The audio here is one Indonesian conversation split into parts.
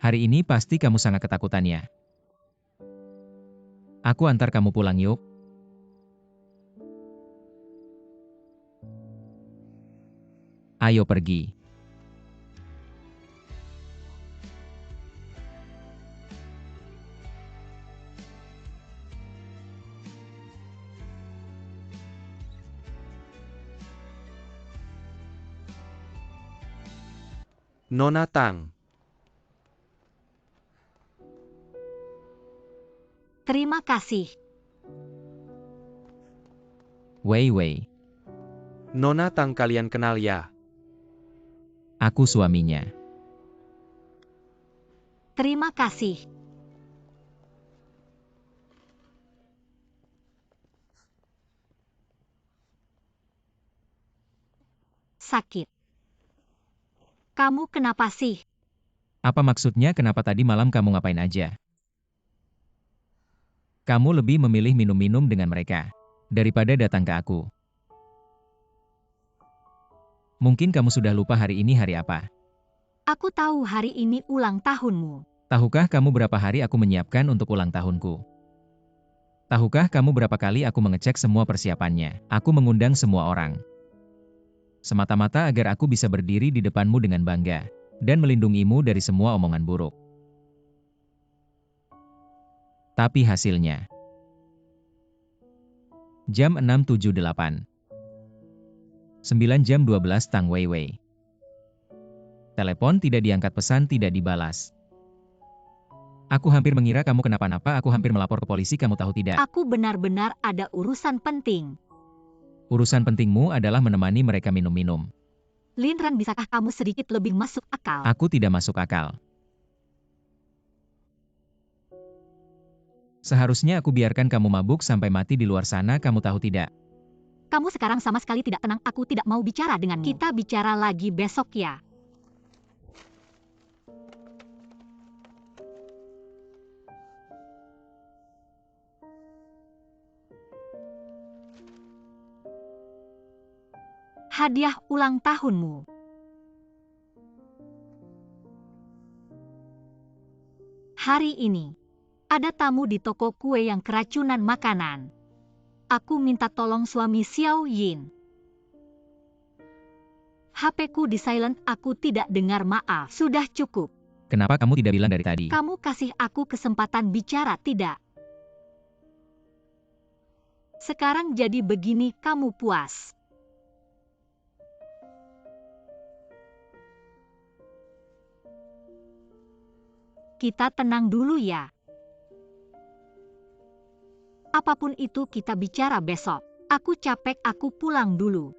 Hari ini pasti kamu sangat ketakutannya. Aku antar kamu pulang yuk. Ayo pergi. Nona Tang, Terima kasih. Wei Wei, Nona Tang kalian kenal ya? aku suaminya. Terima kasih. Sakit. Kamu kenapa sih? Apa maksudnya kenapa tadi malam kamu ngapain aja? Kamu lebih memilih minum-minum dengan mereka daripada datang ke aku. Mungkin kamu sudah lupa hari ini hari apa. Aku tahu hari ini ulang tahunmu. Tahukah kamu berapa hari aku menyiapkan untuk ulang tahunku? Tahukah kamu berapa kali aku mengecek semua persiapannya? Aku mengundang semua orang. Semata-mata agar aku bisa berdiri di depanmu dengan bangga dan melindungimu dari semua omongan buruk. Tapi hasilnya, jam 6.78. 9 jam 12 Tang Wei Wei. Telepon tidak diangkat, pesan tidak dibalas. Aku hampir mengira kamu kenapa-napa, aku hampir melapor ke polisi, kamu tahu tidak? Aku benar-benar ada urusan penting. Urusan pentingmu adalah menemani mereka minum-minum. Linran, bisakah kamu sedikit lebih masuk akal? Aku tidak masuk akal. Seharusnya aku biarkan kamu mabuk sampai mati di luar sana, kamu tahu tidak? Kamu sekarang sama sekali tidak tenang, aku tidak mau bicara denganmu. Kita bicara lagi besok ya. Hadiah ulang tahunmu. Hari ini, ada tamu di toko kue yang keracunan makanan. Aku minta tolong suami Xiao Yin. HP-ku di silent, aku tidak dengar, maaf. Sudah cukup. Kenapa kamu tidak bilang dari tadi? Kamu kasih aku kesempatan bicara, tidak? Sekarang jadi begini, kamu puas? Kita tenang dulu ya. Apapun itu kita bicara besok. Aku capek, aku pulang dulu.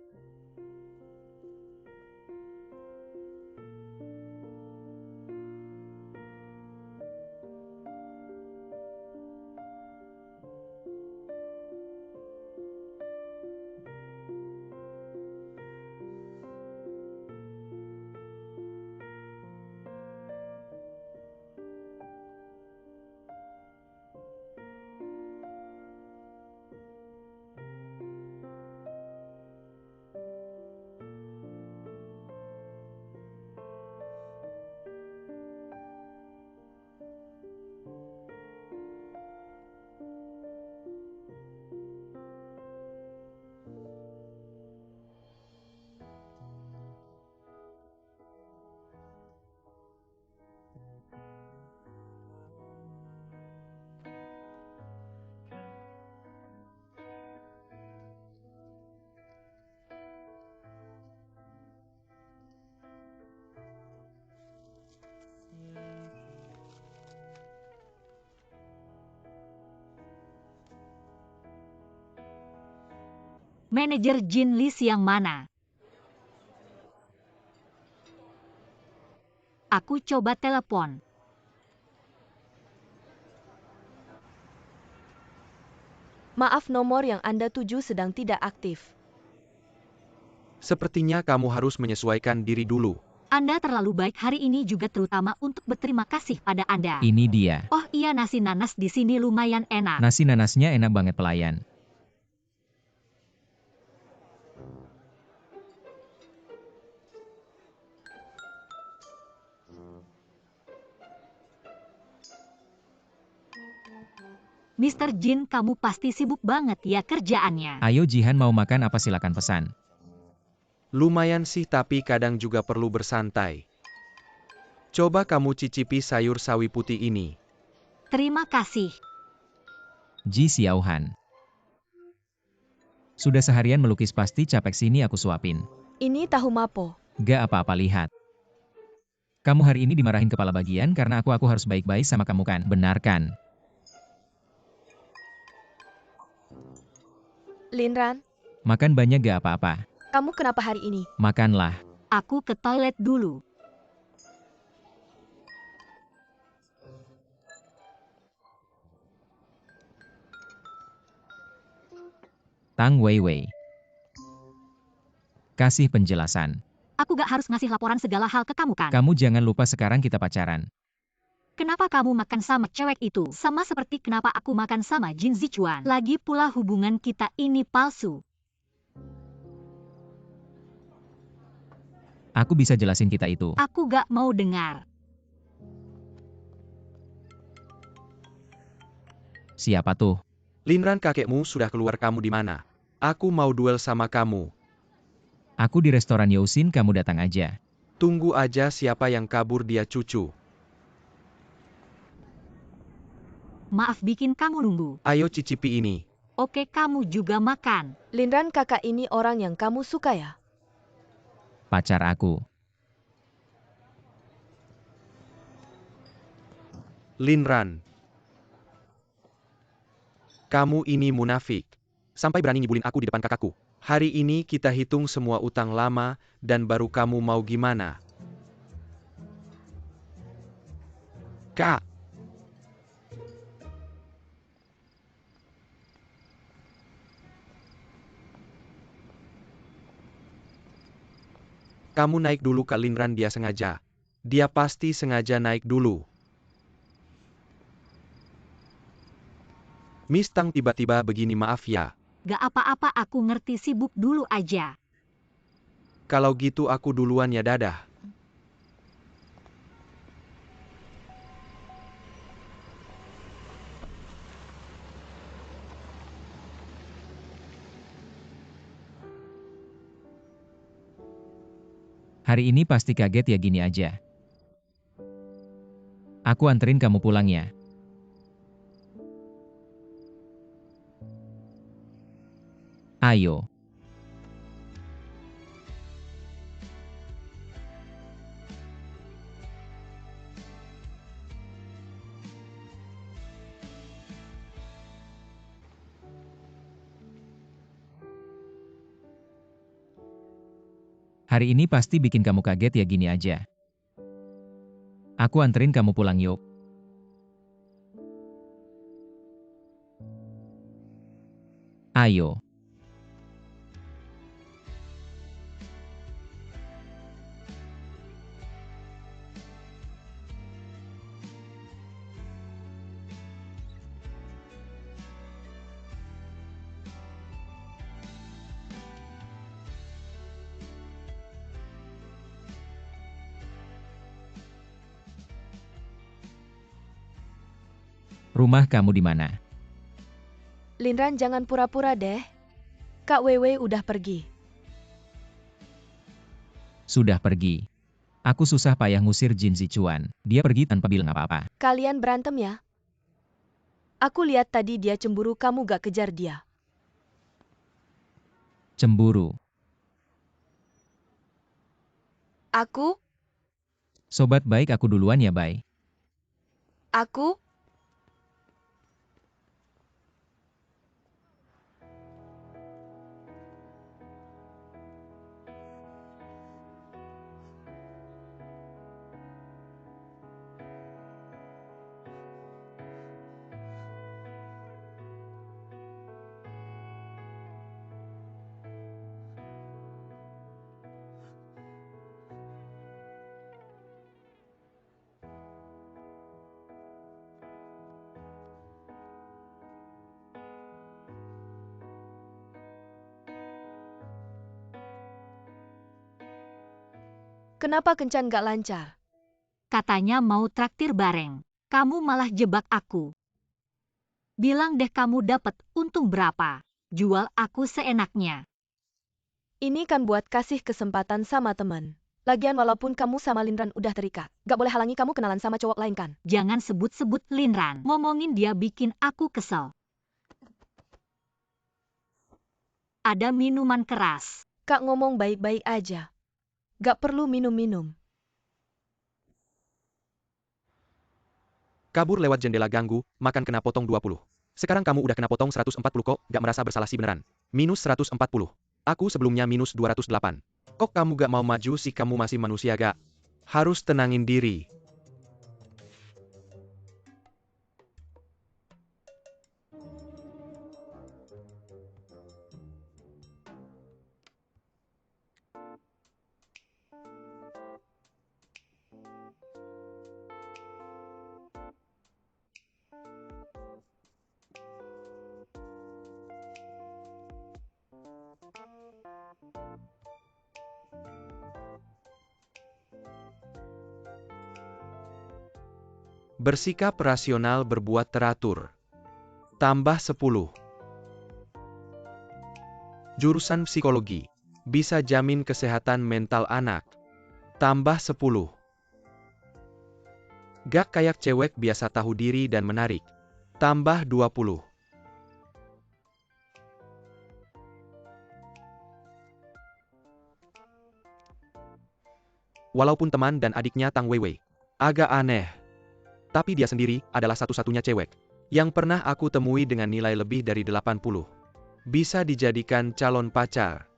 Manajer Jin Li yang mana? Aku coba telepon. Maaf, nomor yang Anda tuju sedang tidak aktif. Sepertinya kamu harus menyesuaikan diri dulu. Anda terlalu baik hari ini juga, terutama untuk berterima kasih pada Anda. Ini dia. Oh iya, nasi nanas di sini lumayan enak. Nasi nanasnya enak banget, pelayan. Mr. Jin, kamu pasti sibuk banget ya kerjaannya. Ayo Jihan, mau makan apa, silakan pesan. Lumayan sih, tapi kadang juga perlu bersantai. Coba kamu cicipi sayur sawi putih ini. Terima kasih. Ji Xiaohan. Sudah seharian melukis, pasti capek, sini aku suapin. Ini tahu mapo. Gak apa-apa, lihat. Kamu hari ini dimarahin kepala bagian karena aku harus baik-baik sama kamu kan? Benar kan? Linran, Makan banyak, gak apa-apa. kamu kenapa hari ini? Makanlah. Aku ke toilet dulu. Tang Weiwei. Kasih penjelasan. Aku gak harus ngasih laporan segala hal ke kamu kan? Kamu jangan lupa sekarang kita pacaran. Kenapa kamu makan sama cewek itu? Sama seperti kenapa aku makan sama Jin Zichuan. Lagi pula hubungan kita ini palsu. Aku bisa jelasin kita itu. Aku gak mau dengar. Siapa tuh? Linran, kakekmu sudah keluar, kamu di mana? Aku mau duel sama kamu. Aku di restoran Yousin, kamu datang aja. Tunggu aja, siapa yang kabur, dia cucu. Maaf bikin kamu nunggu. Ayo cicipi ini. Oke, kamu juga makan. Linran, kakak ini orang yang kamu suka ya? Pacar aku. Linran. Kamu ini munafik. Sampai berani ngibulin aku di depan kakakku. Hari ini kita hitung semua utang lama, dan baru kamu mau gimana? Kak! Kamu naik dulu, Kak Linran, dia sengaja. Dia pasti sengaja naik dulu. Miss Tang tiba-tiba begini, maaf ya. Gak apa-apa, aku ngerti, sibuk dulu aja. Kalau gitu aku duluan ya, dadah. Hari ini pasti kaget ya, gini aja. Aku anterin kamu pulang ya. Ayo. Hari ini pasti bikin kamu kaget ya, gini aja. Aku anterin kamu pulang yuk. Ayo. Rumah kamu di mana? Linran, jangan pura-pura deh. Kak Wewe udah pergi. Sudah pergi. Aku susah payah ngusir Jin Zichuan. Dia pergi tanpa bilang apa-apa. Kalian berantem ya? Aku lihat tadi dia cemburu, kamu gak kejar dia. Cemburu. Aku? Sobat baik, aku duluan ya, bye. Aku? Kenapa kencan gak lancar? Katanya mau traktir bareng. Kamu malah jebak aku. Bilang deh kamu dapat untung berapa. Jual aku seenaknya. Ini kan buat kasih kesempatan sama teman. Lagian walaupun kamu sama Linran udah terikat, gak boleh halangi kamu kenalan sama cowok lain kan? Jangan sebut-sebut Linran. Ngomongin dia bikin aku kesel. Ada minuman keras. Kak ngomong baik-baik aja. Gak perlu minum-minum. Kabur lewat jendela ganggu, makan kena potong 20. Sekarang kamu udah kena potong 140 kok, gak merasa bersalah sih beneran. Minus 140. Aku sebelumnya minus 208. Kok kamu gak mau maju sih, kamu masih manusia gak? Harus tenangin diri. Bersikap rasional, berbuat teratur. Tambah 10. Jurusan psikologi. Bisa jamin kesehatan mental anak. Tambah 10. Gak kayak cewek, biasa tahu diri dan menarik. Tambah 20. Walaupun teman dan adiknya Tang Weiwei agak aneh, tapi dia sendiri adalah satu-satunya cewek yang pernah aku temui dengan nilai lebih dari 80. Bisa dijadikan calon pacar.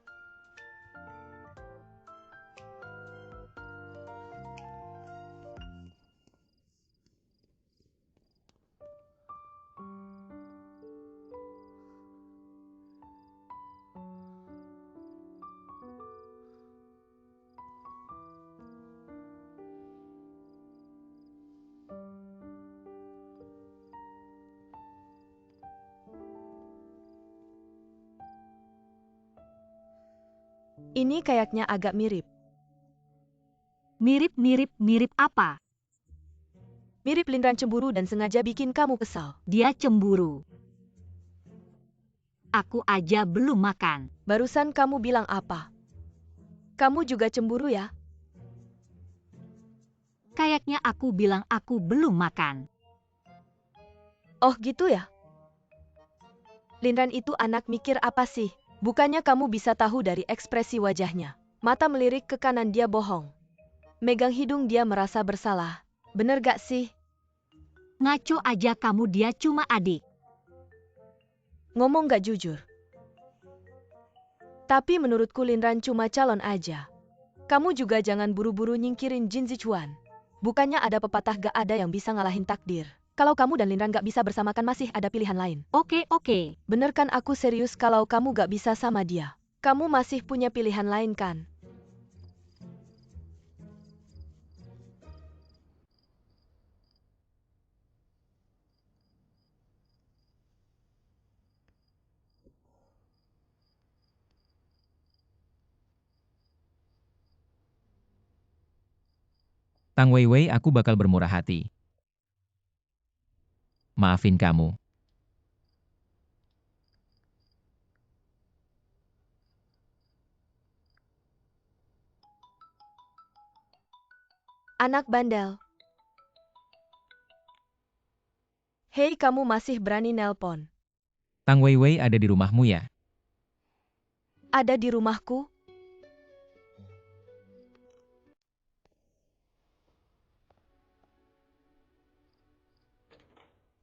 Ini kayaknya agak mirip. Mirip apa? Mirip Linran cemburu dan sengaja bikin kamu kesal. Dia cemburu. Aku aja belum makan. Barusan kamu bilang apa? Kamu juga cemburu ya? Kayaknya aku bilang aku belum makan. Oh gitu ya? Linran itu anak mikir apa sih? Bukannya kamu bisa tahu dari ekspresi wajahnya. Mata melirik ke kanan, dia bohong. Megang hidung, dia merasa bersalah. Bener gak sih? Ngaco aja kamu, dia cuma adik. Ngomong gak jujur. Tapi menurutku Linran cuma calon aja. Kamu juga jangan buru-buru nyingkirin Jin Zichuan. Bukannya ada pepatah gak ada yang bisa ngalahin takdir. Kalau kamu dan Linran gak bisa bersamakan, masih ada pilihan lain. Oke. Bener kan, aku serius kalau kamu gak bisa sama dia. Kamu masih punya pilihan lain kan? Tang Weiwei, aku bakal bermurah hati. Maafin kamu. Anak bandel. Hei, kamu masih berani nelpon? Tang Weiwei ada di rumahmu ya? Ada di rumahku?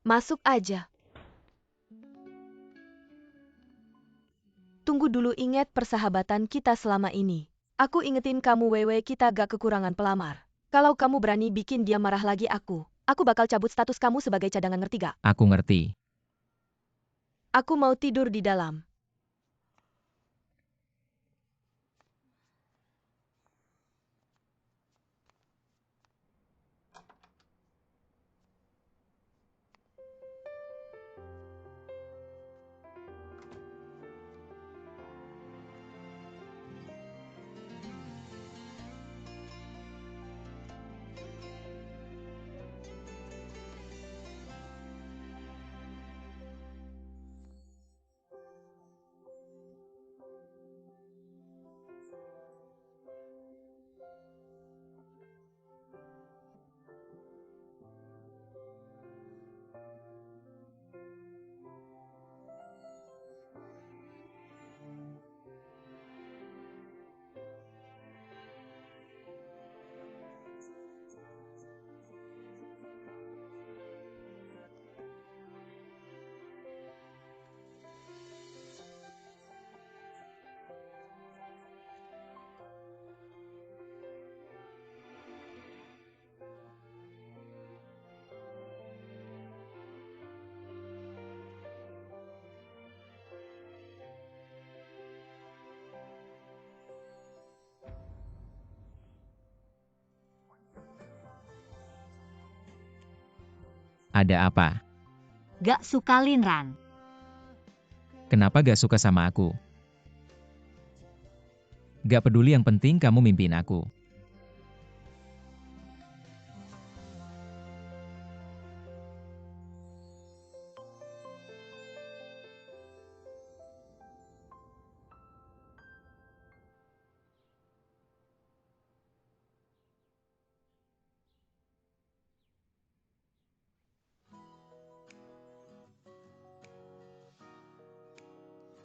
Masuk aja. Tunggu dulu, ingat persahabatan kita selama ini. Aku ingetin kamu, Wewe, kita gak kekurangan pelamar. Kalau kamu berani bikin dia marah lagi, aku bakal cabut status kamu sebagai cadangan, ngerti gak? Aku ngerti. Aku mau tidur di dalam. Ada apa? Gak suka Linran. Kenapa gak suka sama aku? Gak peduli, yang penting kamu mimpiin aku.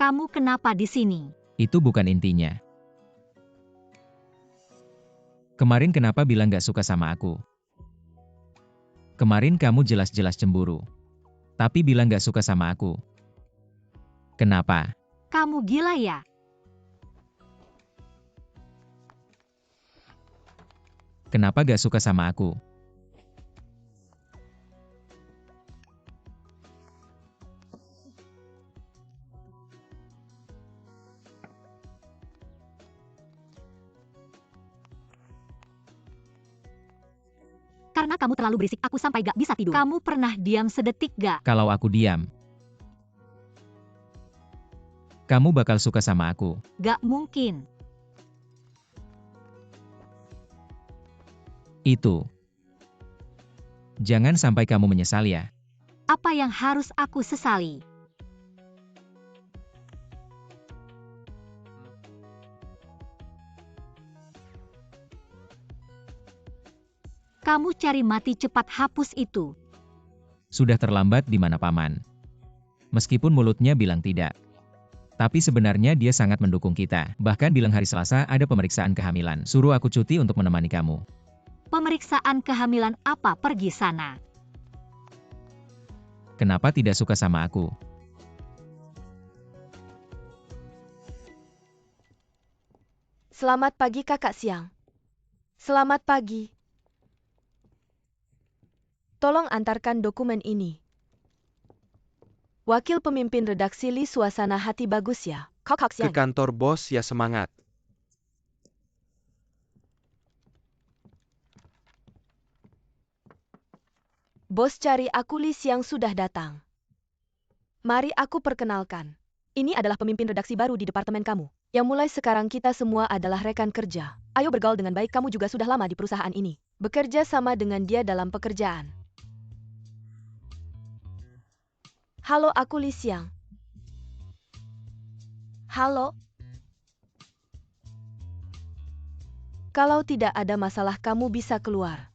Kamu kenapa di sini? Itu bukan intinya. Kemarin kenapa bilang gak suka sama aku? Kemarin kamu jelas-jelas cemburu. Tapi bilang gak suka sama aku. Kenapa? Kamu gila ya? Kenapa gak suka sama aku? Karena kamu terlalu berisik, aku sampai gak bisa tidur. Kamu pernah diam sedetik gak? Kalau aku diam, kamu bakal suka sama aku. Gak mungkin. Itu. Jangan sampai kamu menyesal ya. Apa yang harus aku sesali? Kamu cari mati, cepat hapus itu. Sudah terlambat di mana paman. Meskipun mulutnya bilang tidak. Tapi sebenarnya dia sangat mendukung kita. Bahkan bilang hari Selasa ada pemeriksaan kehamilan. Suruh aku cuti untuk menemani kamu. Pemeriksaan kehamilan apa? Pergi sana. Kenapa tidak suka sama aku? Selamat pagi kakak siang. Selamat pagi. Tolong antarkan dokumen ini. Wakil pemimpin redaksi Li, suasana hati bagus ya. Kakak Ke siang. kantor bos ya, semangat. Bos cari aku, Li Siang sudah datang. Mari aku perkenalkan. Ini adalah pemimpin redaksi baru di departemen kamu. Yang mulai sekarang kita semua adalah rekan kerja. Ayo bergaul dengan baik, kamu juga sudah lama di perusahaan ini. Bekerja sama dengan dia dalam pekerjaan. Halo, aku Li Siang. Halo. Kalau tidak ada masalah kamu bisa keluar.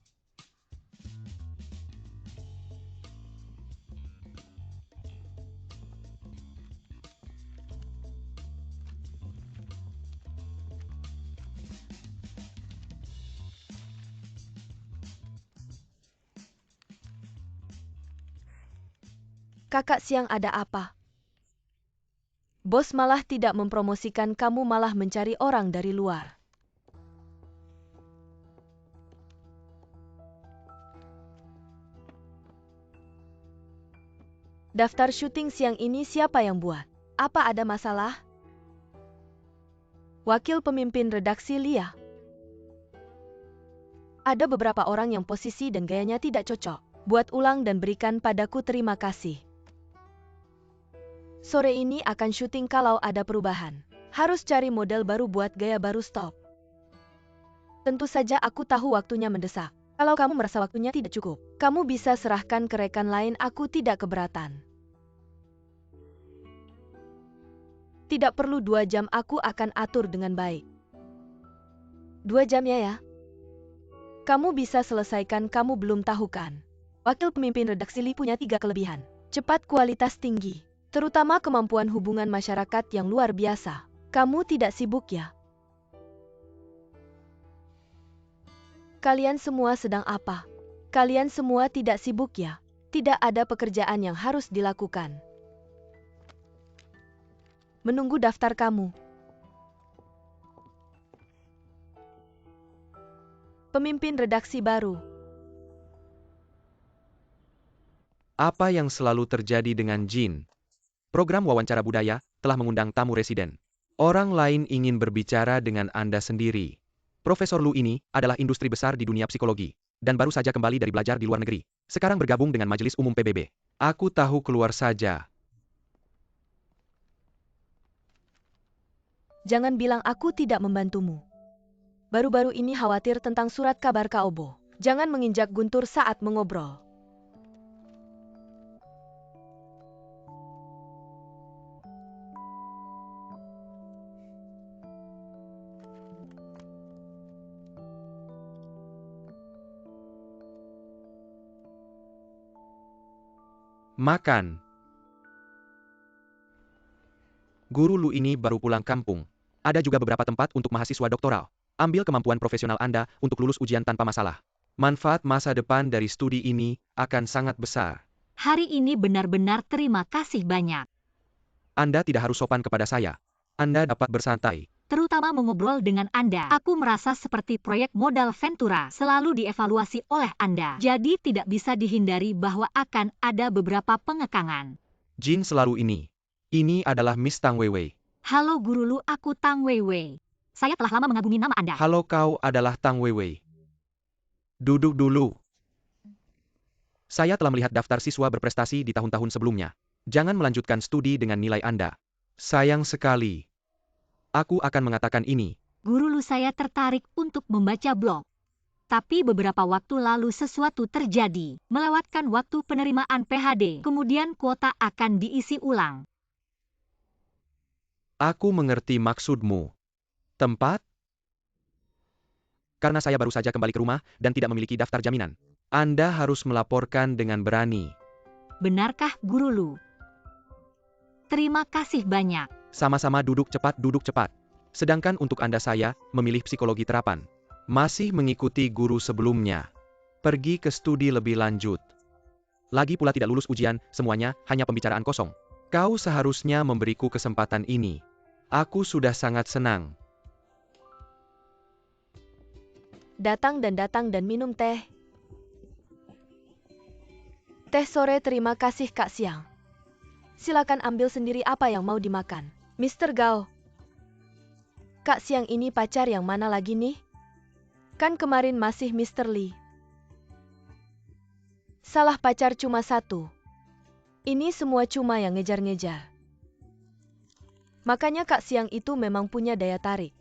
Kakak siang, ada apa? Bos malah tidak mempromosikan kamu, malah mencari orang dari luar. Daftar syuting siang ini siapa yang buat? Apa ada masalah? Wakil pemimpin redaksi Lia. Ada beberapa orang yang posisi dan gayanya tidak cocok. Buat ulang dan berikan padaku, terima kasih. Sore ini akan syuting, kalau ada perubahan. Harus cari model baru buat gaya baru, stop. Tentu saja aku tahu waktunya mendesak. Kalau kamu merasa waktunya tidak cukup, kamu bisa serahkan ke rekan lain, aku tidak keberatan. Tidak perlu 2 jam, aku akan atur dengan baik. 2 jam ya? Kamu bisa selesaikan, kamu belum tahu kan? Wakil pemimpin redaksi Li punya 3 kelebihan. Cepat, kualitas tinggi. Terutama kemampuan hubungan masyarakat yang luar biasa. Kamu tidak sibuk ya? Kalian semua sedang apa? Kalian semua tidak sibuk ya? Tidak ada pekerjaan yang harus dilakukan. Menunggu daftar kamu. Pemimpin redaksi baru. Apa yang selalu terjadi dengan Jin? Program wawancara budaya telah mengundang tamu residen. Orang lain ingin berbicara dengan Anda sendiri. Profesor Lu ini adalah industri besar di dunia psikologi dan baru saja kembali dari belajar di luar negeri. Sekarang bergabung dengan Majelis Umum PBB. Aku tahu keluar saja. Jangan bilang aku tidak membantumu. Baru-baru ini khawatir tentang surat kabar Kak Obo. Jangan menginjak guntur saat mengobrol. Makan. Guru Lu ini baru pulang kampung. Ada juga beberapa tempat untuk mahasiswa doktoral. Ambil kemampuan profesional Anda untuk lulus ujian tanpa masalah. Manfaat masa depan dari studi ini akan sangat besar. Hari ini benar-benar terima kasih banyak. Anda tidak harus sopan kepada saya. Anda dapat bersantai. Terutama mengobrol dengan Anda. Aku merasa seperti proyek modal Ventura selalu dievaluasi oleh Anda. Jadi tidak bisa dihindari bahwa akan ada beberapa pengekangan. Jin selalu ini. Ini adalah Miss Tang Weiwei. Halo Guru Lu, aku Tang Weiwei. Saya telah lama mengagumi nama Anda. Halo, kau adalah Tang Weiwei. Duduk dulu. Saya telah melihat daftar siswa berprestasi di tahun-tahun sebelumnya. Jangan melanjutkan studi dengan nilai Anda. Sayang sekali. Aku akan mengatakan ini. Guru Lu, saya tertarik untuk membaca blog. Tapi beberapa waktu lalu sesuatu terjadi. Melewatkan waktu penerimaan PhD. Kemudian kuota akan diisi ulang. Aku mengerti maksudmu. Tempat? Karena saya baru saja kembali ke rumah dan tidak memiliki daftar jaminan. Anda harus melaporkan dengan berani. Benarkah Guru Lu? Terima kasih banyak. Sama-sama duduk cepat. Sedangkan untuk Anda saya memilih psikologi terapan. Masih mengikuti guru sebelumnya. Pergi ke studi lebih lanjut. Lagi pula tidak lulus ujian, semuanya hanya pembicaraan kosong. Kau seharusnya memberiku kesempatan ini. Aku sudah sangat senang. Datang dan minum teh. Teh sore, terima kasih Kak Siang. Silakan ambil sendiri apa yang mau dimakan. Mr. Gao. Kak Siang ini pacar yang mana lagi nih? Kan kemarin masih Mr. Lee. Salah pacar cuma satu. Ini semua cuma yang ngejar-ngejar. Makanya Kak Siang itu memang punya daya tarik.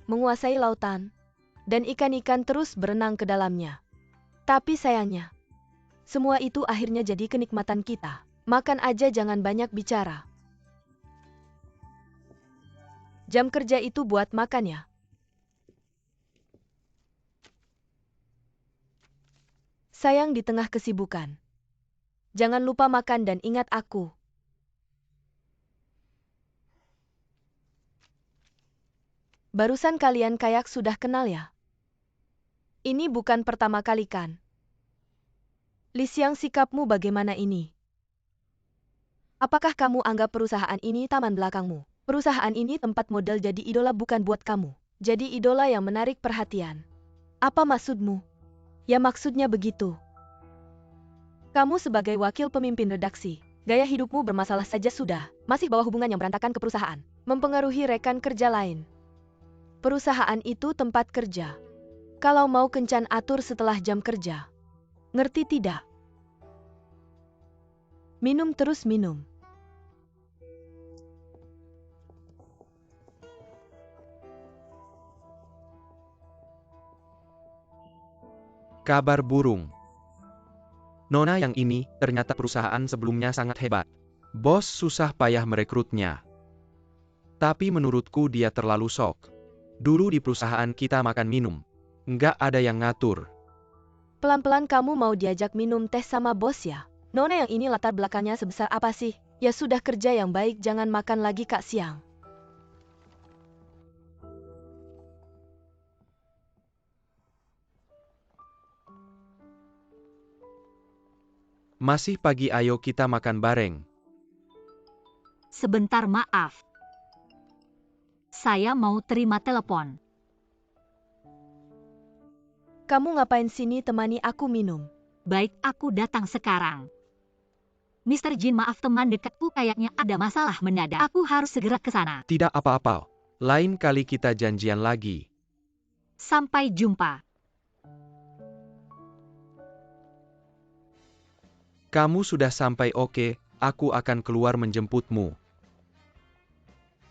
Menguasai lautan. Dan ikan-ikan terus berenang ke dalamnya. Tapi sayangnya, semua itu akhirnya jadi kenikmatan kita. Makan aja jangan banyak bicara. Jam kerja itu buat makan ya. Sayang di tengah kesibukan. Jangan lupa makan dan ingat aku. Barusan kalian kayak sudah kenal ya? Ini bukan pertama kali kan? Li Xiang, sikapmu bagaimana ini? Apakah kamu anggap perusahaan ini taman belakangmu? Perusahaan ini tempat modal jadi idola bukan buat kamu. Jadi idola yang menarik perhatian. Apa maksudmu? Ya maksudnya begitu. Kamu sebagai wakil pemimpin redaksi, gaya hidupmu bermasalah saja sudah. Masih bawa hubungan yang berantakan ke perusahaan. Mempengaruhi rekan kerja lain. Perusahaan itu tempat kerja. Kalau mau kencan atur setelah jam kerja. Ngerti tidak? Minum terus minum. Kabar burung. Nona yang ini, ternyata perusahaan sebelumnya sangat hebat. Bos susah payah merekrutnya. Tapi menurutku dia terlalu sok. Dulu di perusahaan kita makan minum. Nggak ada yang ngatur. Pelan-pelan kamu mau diajak minum teh sama bos ya? Nona yang ini latar belakangnya sebesar apa sih? Ya sudah, kerja yang baik, jangan makan lagi Kak Siang. Masih pagi, ayo kita makan bareng. Sebentar, maaf. Saya mau terima telepon. Kamu ngapain sini, temani aku minum? Baik, aku datang sekarang. Mr. Jin, maaf, teman dekatku kayaknya ada masalah mendadak. Aku harus segera ke sana. Tidak apa-apa. Lain kali kita janjian lagi. Sampai jumpa. Kamu sudah sampai, oke, aku akan keluar menjemputmu.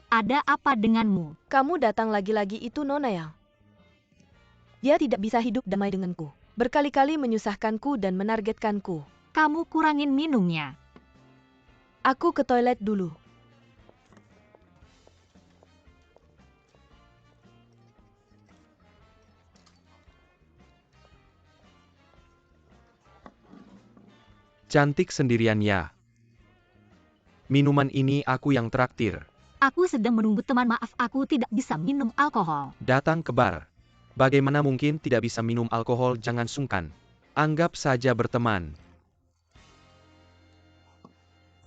Ada apa denganmu? Kamu datang lagi-lagi itu Nona Yang. Dia tidak bisa hidup damai denganku. Berkali-kali menyusahkanku dan menargetkanku. Kamu kurangin minumnya. Aku ke toilet dulu. Cantik sendirian ya. Minuman ini aku yang traktir. Aku sedang menunggu teman, maaf aku tidak bisa minum alkohol. Datang ke bar. Bagaimana mungkin tidak bisa minum alkohol? Jangan sungkan. Anggap saja berteman.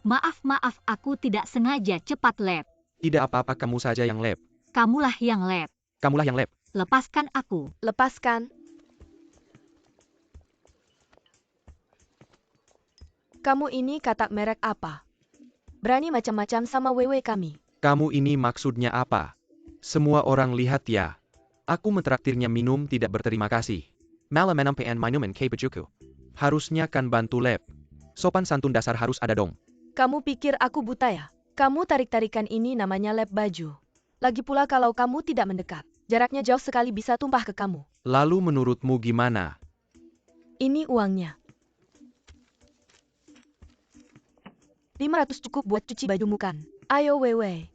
Maaf aku tidak sengaja, cepat lab. Tidak apa-apa, kamu saja yang lab. Kamulah yang lab. Kamulah yang lab. Lepaskan aku. Lepaskan. Kamu ini katak merek apa? Berani macam-macam sama wewe kami. Kamu ini maksudnya apa? Semua orang lihat ya. Aku mentraktirnya minum, tidak berterima kasih. Malah menampikan minuman kayak bejuku. Harusnya kan bantu lab. Sopan santun dasar harus ada dong. Kamu pikir aku buta ya? Kamu tarik-tarikan ini namanya lap baju. Lagi pula kalau kamu tidak mendekat, jaraknya jauh sekali bisa tumpah ke kamu. Lalu menurutmu gimana? Ini uangnya. 500 cukup buat cuci bajumu kan? Ayo wewe.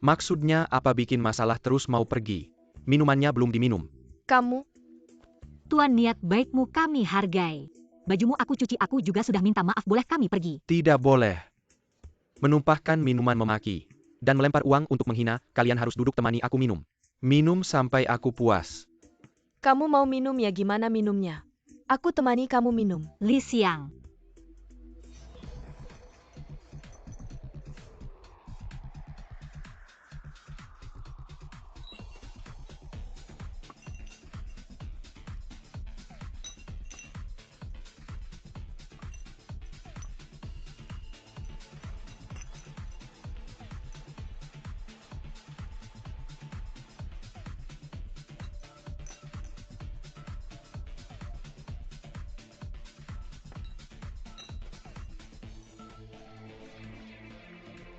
Maksudnya apa, bikin masalah terus mau pergi? Minumannya belum diminum. Kamu, Tuan, niat baikmu kami hargai. Bajumu aku cuci, aku juga sudah minta maaf, boleh kami pergi? Tidak boleh. Menumpahkan minuman memaki. Dan melempar uang untuk menghina, kalian harus duduk temani aku minum. Minum sampai aku puas. kamu mau minum ya gimana minumnya? Aku temani kamu minum. Li Xiang.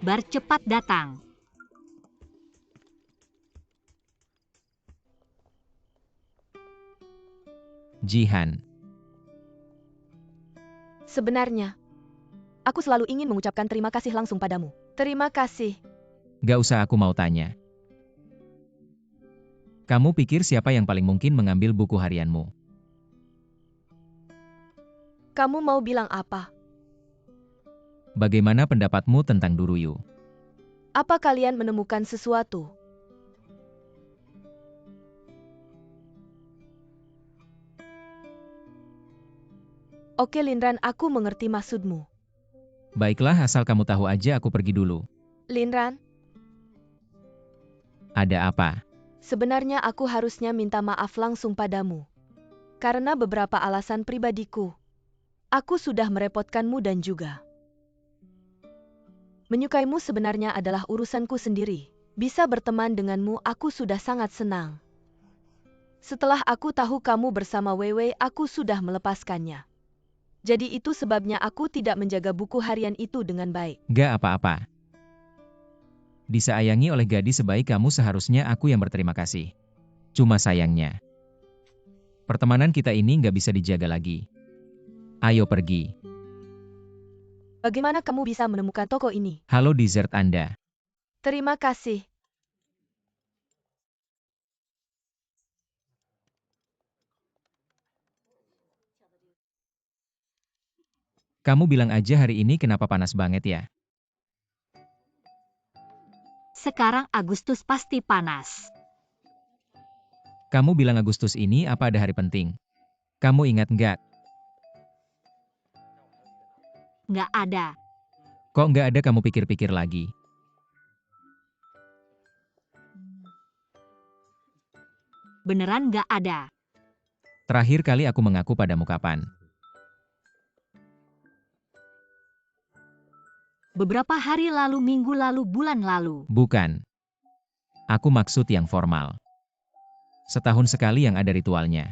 Bar cepat datang. Jihan. Sebenarnya, aku selalu ingin mengucapkan terima kasih langsung padamu. Terima kasih. Gak usah aku mau tanya. Kamu pikir siapa yang paling mungkin mengambil buku harianmu? Kamu mau bilang apa? Bagaimana pendapatmu tentang Duruyu? Apa kalian menemukan sesuatu? Oke Linran, aku mengerti maksudmu. Baiklah, asal kamu tahu aja, aku pergi dulu. Linran, Ada apa? sebenarnya aku harusnya minta maaf langsung padamu. Karena beberapa alasan pribadiku. Aku sudah merepotkanmu dan juga. Menyukaimu sebenarnya adalah urusanku sendiri. Bisa berteman denganmu aku sudah sangat senang. Setelah aku tahu kamu bersama Wewe, aku sudah melepaskannya. Jadi itu sebabnya aku tidak menjaga buku harian itu dengan baik. Gak apa-apa. Disayangi oleh gadis sebaik kamu seharusnya aku yang berterima kasih. Cuma sayangnya, pertemanan kita ini gak bisa dijaga lagi. Ayo pergi. Bagaimana kamu bisa menemukan toko ini? Halo dessert Anda. Terima kasih. Kamu bilang aja hari ini kenapa panas banget ya? Sekarang Agustus pasti panas. Kamu bilang Agustus ini apa ada hari penting? Kamu ingat nggak? Nggak ada. Kok nggak ada, kamu pikir-pikir lagi. Beneran nggak ada. Terakhir kali aku mengaku padamu kapan? Beberapa hari lalu, minggu lalu, bulan lalu. Bukan. Aku maksud yang formal. Setahun sekali yang ada ritualnya.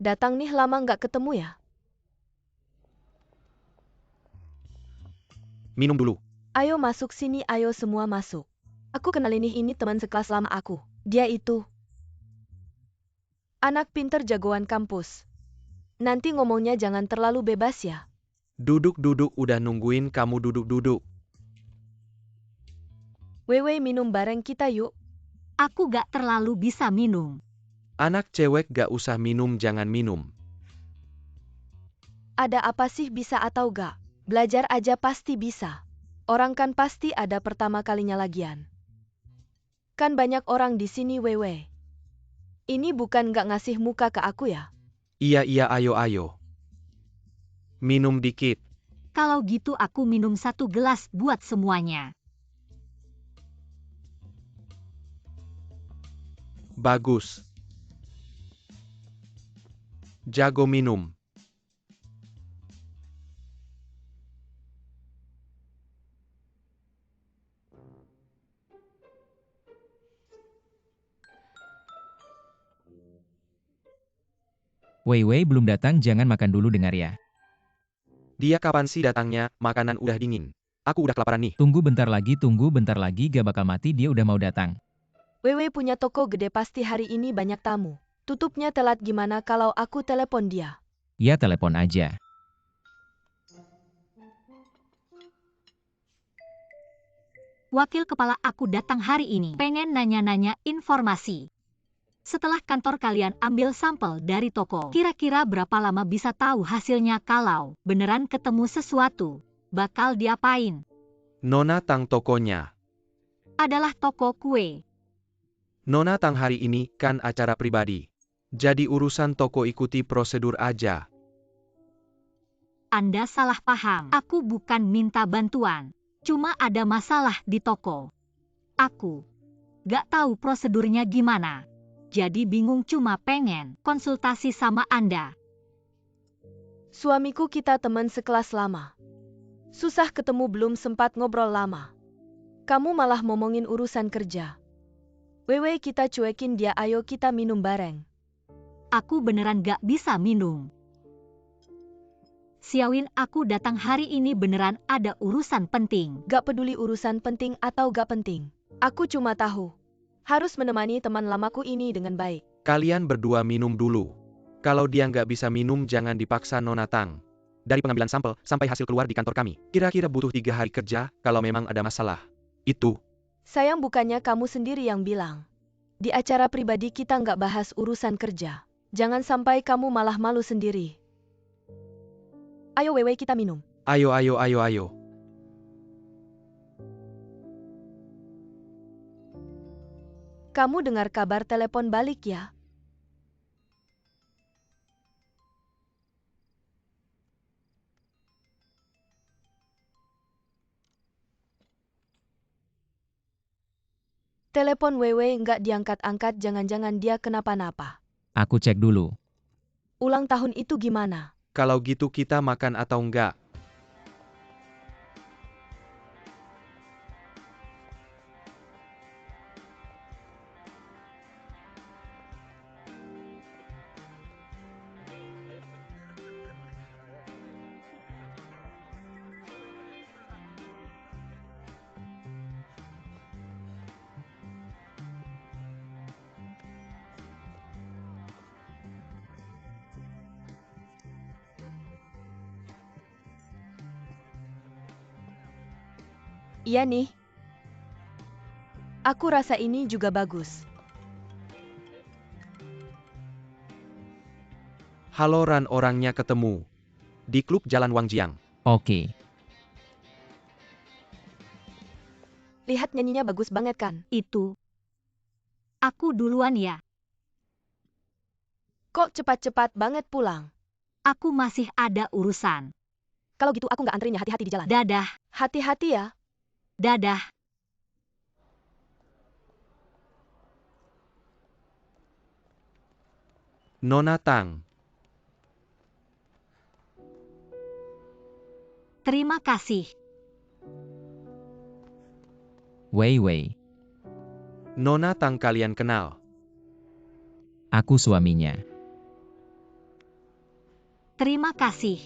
Datang nih lama nggak ketemu ya? Minum dulu. Ayo masuk sini, ayo semua masuk. Aku kenalin nih, ini teman sekelas lama aku. Dia itu anak pinter jagoan kampus. Nanti ngomongnya jangan terlalu bebas ya. Duduk-duduk, udah nungguin kamu duduk-duduk. Wewe minum bareng kita yuk. Aku gak terlalu bisa minum. Anak cewek gak usah minum, jangan minum. Ada apa sih, bisa atau gak? Belajar aja pasti bisa. Orang kan pasti ada pertama kalinya lagian. Kan banyak orang di sini, Wewe. Ini bukan gak ngasih muka ke aku ya? Iya, ayo. Minum dikit. Kalau gitu aku minum 1 gelas buat semuanya. Bagus. Jago minum. Wei Wei belum datang, jangan makan dulu dengar ya. Dia kapan sih datangnya? Makanan udah dingin. Aku udah kelaparan nih. Tunggu bentar lagi, gak bakal mati, dia udah mau datang. Wewe punya toko gede, pasti hari ini banyak tamu. Tutupnya telat, gimana kalau aku telepon dia? Ya telepon aja. Wakil kepala aku datang hari ini, pengen nanya-nanya informasi. Setelah kantor kalian ambil sampel dari toko, kira-kira berapa lama bisa tahu hasilnya? Kalau beneran ketemu sesuatu, bakal diapain? Nona Tang tokonya. Adalah toko kue. Nona Tang hari ini kan acara pribadi. Jadi urusan toko ikuti prosedur aja. Anda salah paham. Aku bukan minta bantuan. Cuma ada masalah di toko. Aku gak tahu prosedurnya gimana. Jadi bingung, cuma pengen konsultasi sama Anda. Suamiku, kita teman sekelas lama. Susah ketemu, belum sempat ngobrol lama. Kamu malah ngomongin urusan kerja. Wewe, kita cuekin dia, ayo kita minum bareng. Aku beneran gak bisa minum. Xiaowin, aku datang hari ini beneran ada urusan penting. Gak peduli urusan penting atau gak penting. Aku cuma tahu harus menemani teman lamaku ini dengan baik. Kalian berdua minum dulu. Kalau dia nggak bisa minum, jangan dipaksa Nona Tang. Dari pengambilan sampel sampai hasil keluar di kantor kami, kira-kira butuh 3 hari kerja. Kalau memang ada masalah, itu. Sayang, bukannya kamu sendiri yang bilang di acara pribadi kita nggak bahas urusan kerja. Jangan sampai kamu malah malu sendiri. Ayo Wewe, kita minum. Ayo. Kamu dengar kabar telepon balik ya? Telepon Wewe nggak diangkat-angkat, jangan-jangan dia kenapa-napa. Aku cek dulu. Ulang tahun itu gimana? Kalau gitu kita makan atau enggak? Iya nih. Aku rasa ini juga bagus. Halo Ran, orangnya ketemu. Di klub Jalan Wangjiang. Oke. Lihat nyanyinya bagus banget kan? Itu. Aku duluan ya. Kok cepat-cepat banget pulang? Aku masih ada urusan. Kalau gitu aku nggak anterin ya, hati-hati di jalan. Dadah. Hati-hati ya. Dadah. Nona Tang. Terima kasih. Wei Wei. Nona Tang kalian kenal? Aku suaminya. Terima kasih.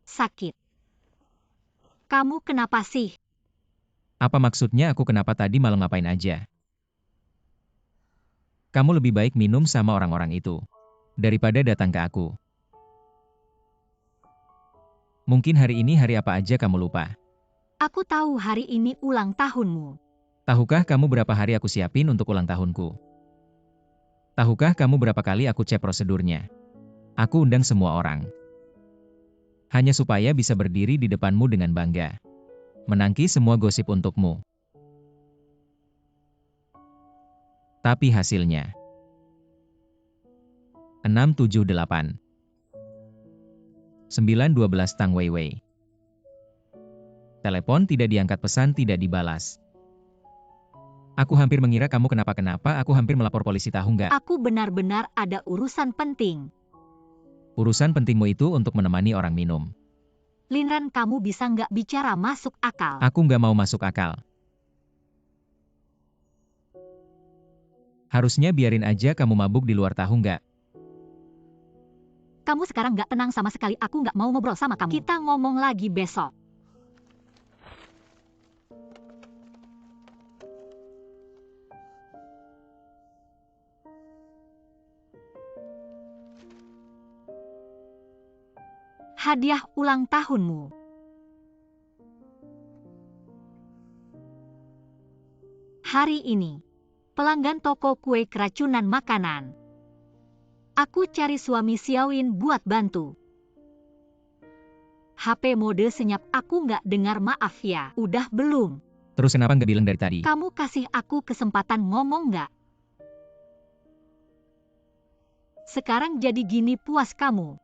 Sakit. Kamu kenapa sih? Apa maksudnya aku kenapa tadi malah ngapain aja? Kamu lebih baik minum sama orang-orang itu daripada datang ke aku. Mungkin hari ini hari apa aja kamu lupa. Aku tahu hari ini ulang tahunmu. Tahukah kamu berapa hari aku siapin untuk ulang tahunku? Tahukah kamu berapa kali aku cek prosedurnya? Aku undang semua orang. Hanya supaya bisa berdiri di depanmu dengan bangga. Menangki semua gosip untukmu. Tapi hasilnya 678 912 Tang Weiwei. Telepon tidak diangkat, pesan tidak dibalas. Aku hampir mengira kamu kenapa-kenapa, aku hampir melapor polisi, tahu nggak? Aku benar-benar ada urusan penting. Urusan pentingmu itu untuk menemani orang minum. Linran, kamu bisa nggak bicara masuk akal? Aku nggak mau masuk akal. Harusnya biarin aja kamu mabuk di luar, tahu nggak? Kamu sekarang nggak tenang sama sekali, aku nggak mau ngobrol sama kamu. Kita ngomong lagi besok. Hadiah ulang tahunmu. Hari ini, pelanggan toko kue keracunan makanan. Aku cari suami Xiaowin buat bantu. HP mode senyap, aku nggak dengar, maaf ya. Udah belum? Terus kenapa nggak bilang dari tadi? Kamu kasih aku kesempatan ngomong nggak? Sekarang jadi gini, puas kamu?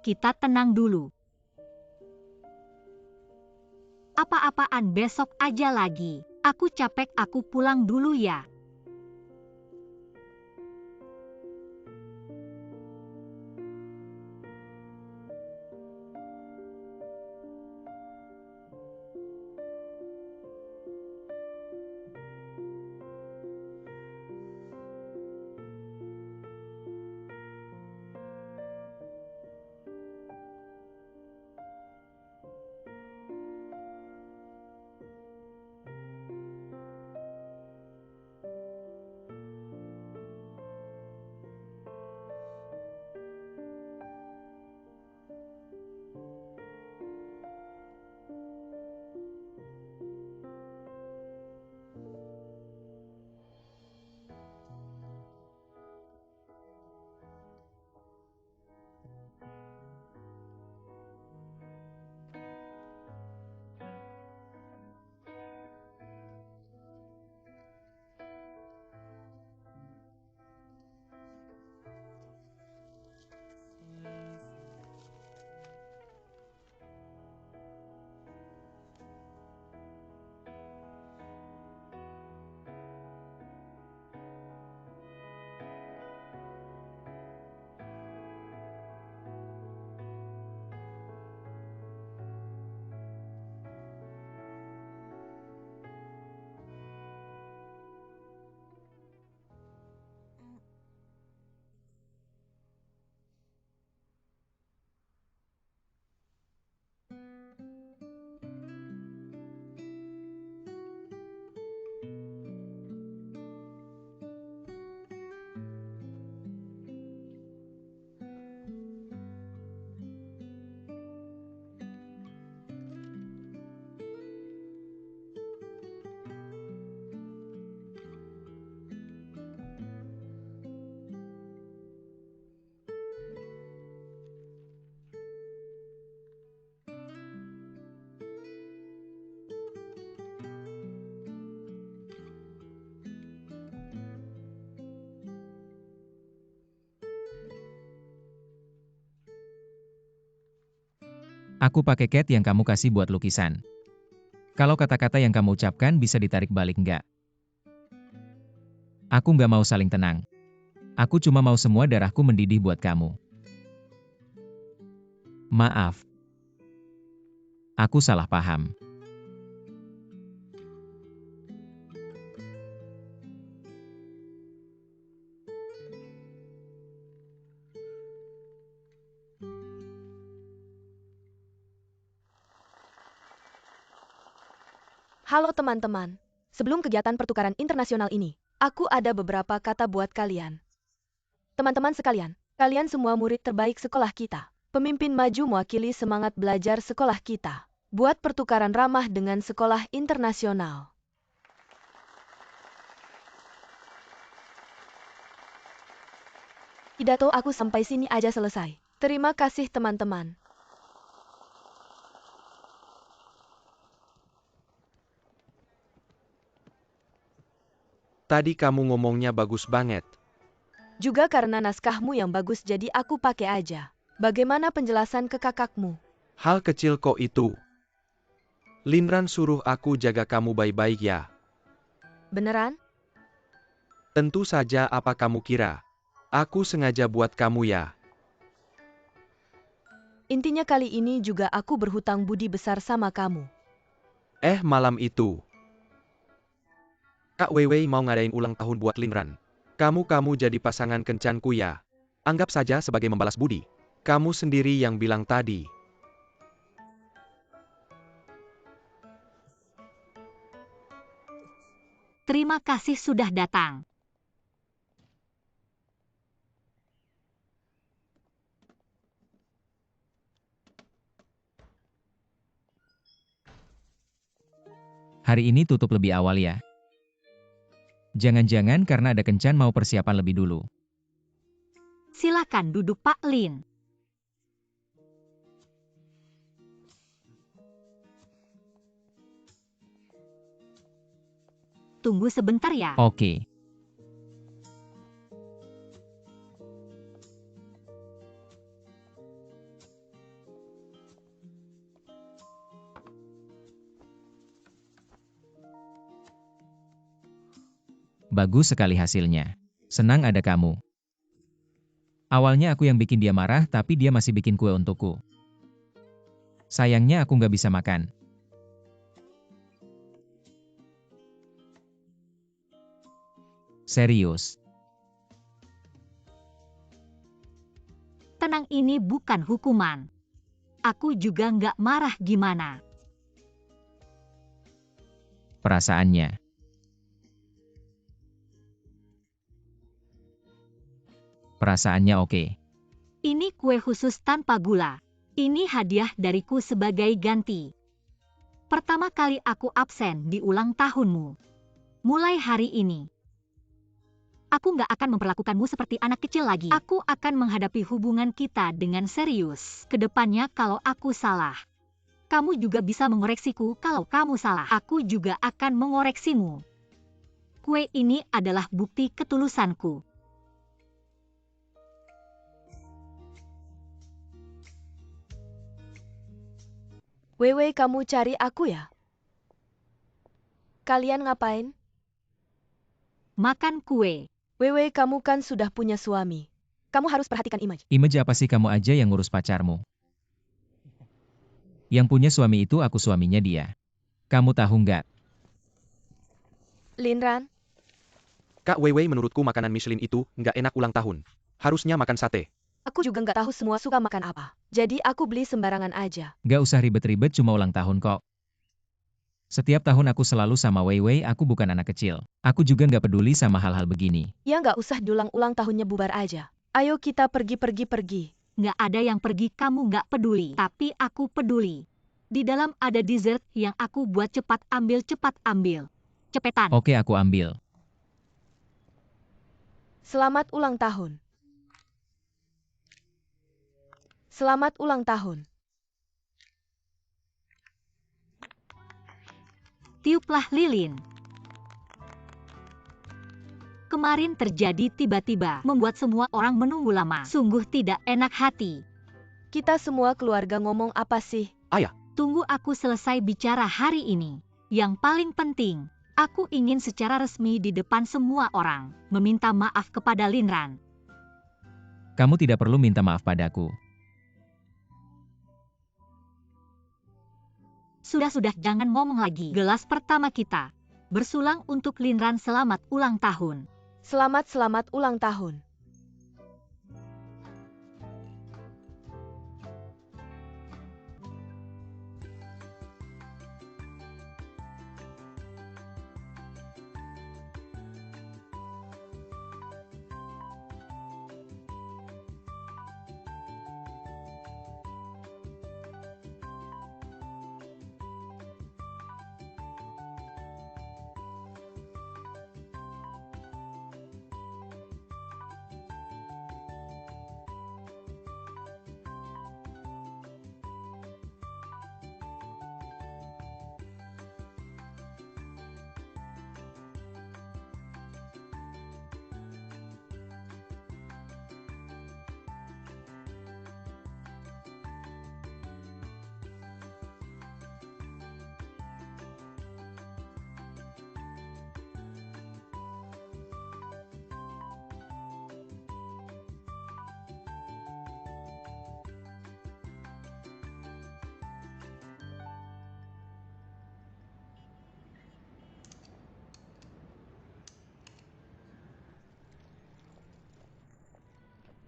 Kita tenang dulu. Apa-apaan besok aja lagi. Aku capek, aku pulang dulu ya. Aku pakai cat yang kamu kasih buat lukisan. Kalau kata-kata yang kamu ucapkan bisa ditarik balik nggak? Aku nggak mau saling tenang. Aku cuma mau semua darahku mendidih buat kamu. Maaf. Aku salah paham. Halo teman-teman. Sebelum kegiatan pertukaran internasional ini, aku ada beberapa kata buat kalian. Teman-teman sekalian, kalian semua murid terbaik sekolah kita. Pemimpin maju mewakili semangat belajar sekolah kita. Buat pertukaran ramah dengan sekolah internasional. Pidato aku sampai sini aja selesai. Terima kasih teman-teman. Tadi kamu ngomongnya bagus banget. Juga karena naskahmu yang bagus jadi aku pakai aja. Bagaimana penjelasan ke kakakmu? Hal kecil kok itu. Linran suruh aku jaga kamu baik-baik ya. Beneran? Tentu saja, apa kamu kira? Aku sengaja buat kamu ya. Intinya kali ini juga aku berhutang budi besar sama kamu. Malam itu Kak Weiwei mau ngadain ulang tahun buat Linran. Kamu jadi pasangan kencanku ya. Anggap saja sebagai membalas budi. Kamu sendiri yang bilang tadi. Terima kasih sudah datang. Hari ini tutup lebih awal ya. Jangan-jangan karena ada kencan mau persiapan lebih dulu. Silakan duduk Pak Lin. Tunggu sebentar ya. Oke. Bagus sekali hasilnya. Senang ada kamu. Awalnya aku yang bikin dia marah, tapi dia masih bikin kue untukku. Sayangnya aku nggak bisa makan. Serius. Tenang, ini bukan hukuman. Aku juga nggak marah gimana. Perasaannya. Perasaannya oke. Ini kue khusus tanpa gula. Ini hadiah dariku sebagai ganti. Pertama kali aku absen di ulang tahunmu. Mulai hari ini, aku nggak akan memperlakukanmu seperti anak kecil lagi. Aku akan menghadapi hubungan kita dengan serius. Kedepannya kalau aku salah, kamu juga bisa mengoreksiku kalau kamu salah. Aku juga akan mengoreksimu. Kue ini adalah bukti ketulusanku. Weiwei, kamu cari aku ya? Kalian ngapain? Makan kue. Weiwei, kamu kan sudah punya suami. Kamu harus perhatikan image. Image apa sih, kamu aja yang ngurus pacarmu? Yang punya suami itu aku suaminya dia. Kamu tahu nggak? Linran, Kak Weiwei, menurutku makanan Michelin itu nggak enak ulang tahun. Harusnya makan sate. aku juga nggak tahu semua suka makan apa. Jadi aku beli sembarangan aja. Nggak usah ribet-ribet, cuma ulang tahun kok. Setiap tahun aku selalu sama Weiwei, aku bukan anak kecil. Aku juga nggak peduli sama hal-hal begini. Ya nggak usah diulang-ulang tahunnya, bubar aja. Ayo kita pergi. Nggak ada yang pergi, kamu nggak peduli. Tapi aku peduli. Di dalam ada dessert yang aku buat, cepat ambil. Cepetan. Oke, aku ambil. Selamat ulang tahun. Selamat ulang tahun. Tiuplah lilin. Kemarin terjadi tiba-tiba, membuat semua orang menunggu lama. Sungguh tidak enak hati. Kita semua keluarga ngomong apa sih? Ayah. Tunggu aku selesai bicara hari ini. Yang paling penting, aku ingin secara resmi di depan semua orang, meminta maaf kepada Linran. Kamu tidak perlu minta maaf padaku. Sudah, jangan ngomong lagi. Gelas pertama kita. Bersulang untuk Linran selamat ulang tahun. Selamat ulang tahun.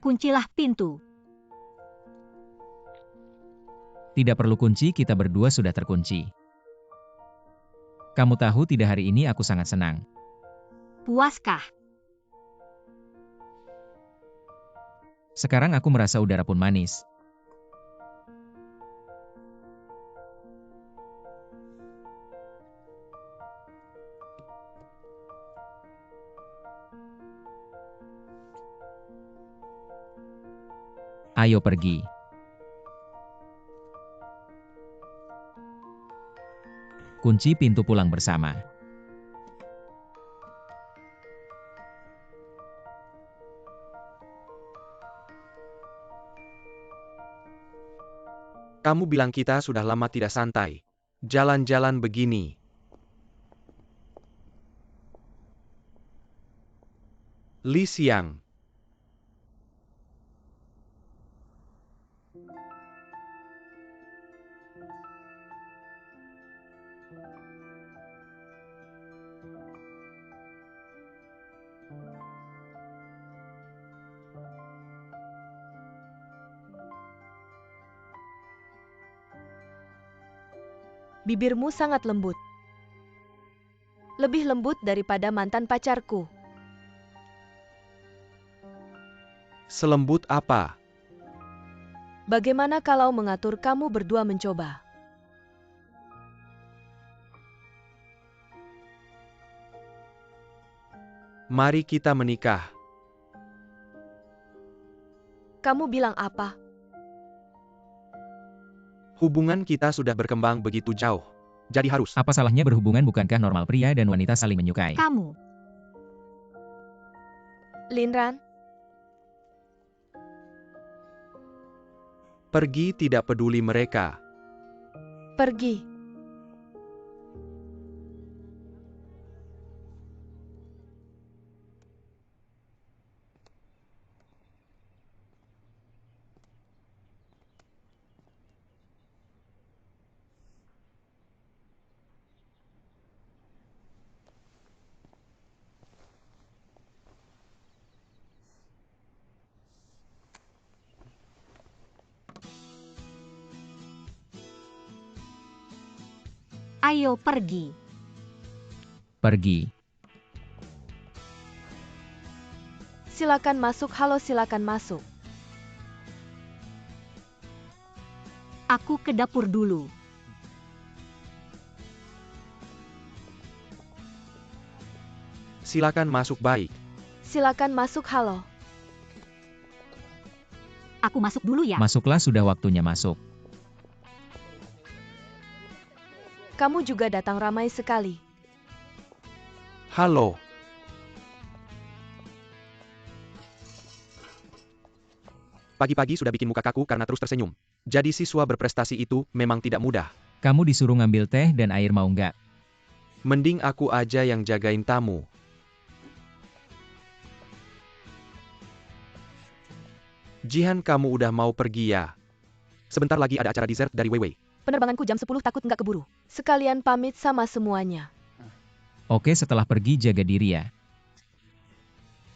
Kuncilah pintu. Tidak perlu kunci, kita berdua sudah terkunci. Kamu tahu tidak, hari ini aku sangat senang. Puaskah? Sekarang aku merasa udara pun manis. Ayo pergi. Kunci pintu, pulang bersama. Kamu bilang kita sudah lama tidak santai. Jalan-jalan begini. Li Xiang. Bibirmu sangat lembut. Lebih lembut daripada mantan pacarku. Selembut apa? Bagaimana kalau mengatur kamu berdua mencoba? Mari kita menikah. Kamu bilang apa? Hubungan kita sudah berkembang begitu jauh. Jadi harus. Apa salahnya berhubungan, bukankah normal pria dan wanita saling menyukai? Kamu. Linran, Pergi, tidak peduli mereka. pergi. Ayo pergi. Pergi. Silakan masuk. Halo, silakan masuk. Aku ke dapur dulu. Silakan masuk, baik. Silakan masuk. Halo. Aku masuk dulu ya. Masuklah, sudah waktunya masuk. Kamu juga datang, ramai sekali. Halo. Pagi-pagi sudah bikin muka kaku karena terus tersenyum. Jadi siswa berprestasi itu memang tidak mudah. Kamu disuruh ngambil teh dan air, mau nggak? Mending aku aja yang jagain tamu. Jihan, kamu udah mau pergi ya? Sebentar lagi ada acara dessert dari Weiwei. Penerbanganku jam 10 takut nggak keburu. Sekalian pamit sama semuanya. Oke, setelah pergi jaga diri ya.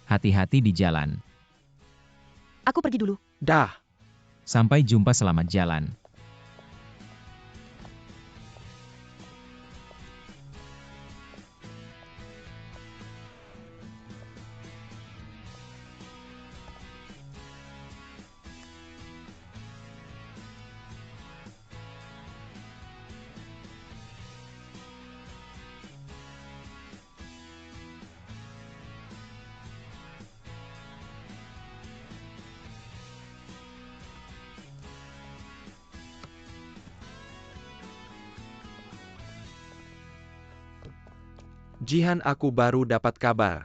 Hati-hati di jalan. Aku pergi dulu. Dah. Sampai jumpa, selamat jalan. Jihan, aku baru dapat kabar.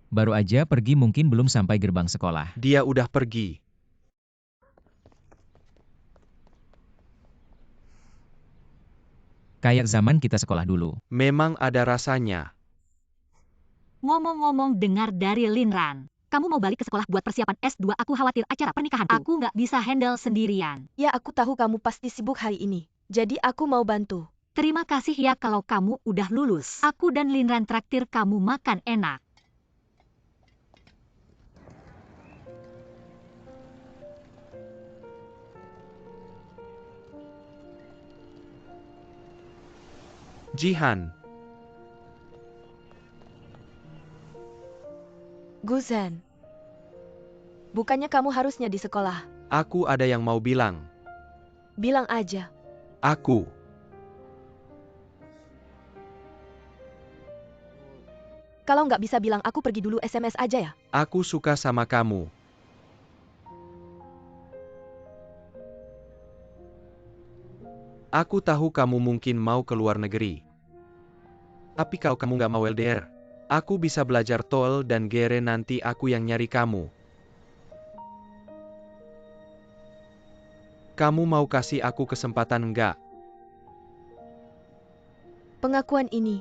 Baru aja pergi, mungkin belum sampai gerbang sekolah. Dia udah pergi. Kayak zaman kita sekolah dulu. Memang ada rasanya. Ngomong-ngomong dengar dari Linran. Kamu mau balik ke sekolah buat persiapan S2, aku khawatir acara pernikahan. Aku nggak bisa handle sendirian. Ya, aku tahu kamu pasti sibuk hari ini. Jadi aku mau bantu. Terima kasih ya kalau kamu udah lulus. Aku dan Linran traktir kamu makan enak. Jihan, Guzhen. Bukannya kamu harusnya di sekolah. aku ada yang mau bilang. Bilang aja. Aku. Kalau nggak bisa bilang, aku pergi dulu, SMS aja ya. Aku suka sama kamu. Aku tahu kamu mungkin mau ke luar negeri. Tapi kalau kamu nggak mau LDR, aku bisa belajar TOEL dan GRE, nanti aku yang nyari kamu. Kamu mau kasih aku kesempatan nggak? Pengakuan ini.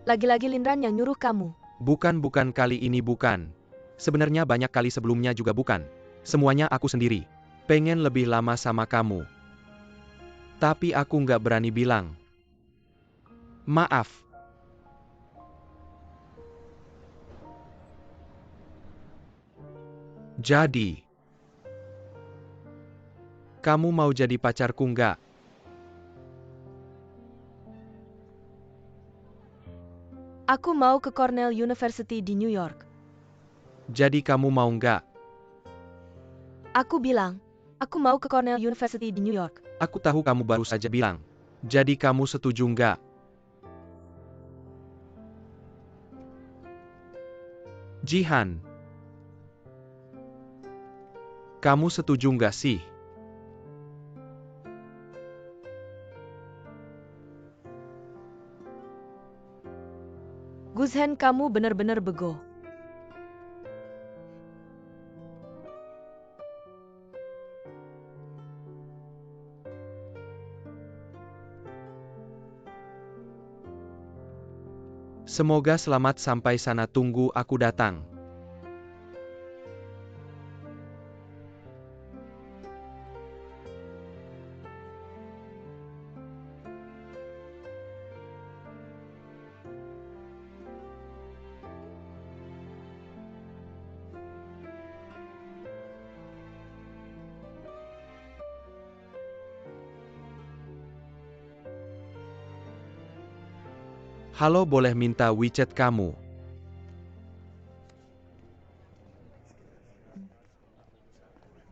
Lagi-lagi Linran yang nyuruh kamu. Bukan kali ini bukan. Sebenarnya banyak kali sebelumnya juga bukan. Semuanya aku sendiri. Pengen lebih lama sama kamu. Tapi aku nggak berani bilang. Maaf. Jadi, kamu mau jadi pacarku nggak? Aku mau ke Cornell University di New York. Jadi kamu mau nggak? Aku bilang, aku mau ke Cornell University di New York. Aku tahu kamu baru saja bilang. Jadi kamu setuju nggak? Jihan, kamu setuju nggak sih? Guzhen, kamu benar-benar bego. Semoga selamat sampai sana, tunggu aku datang. Halo, boleh minta WeChat kamu?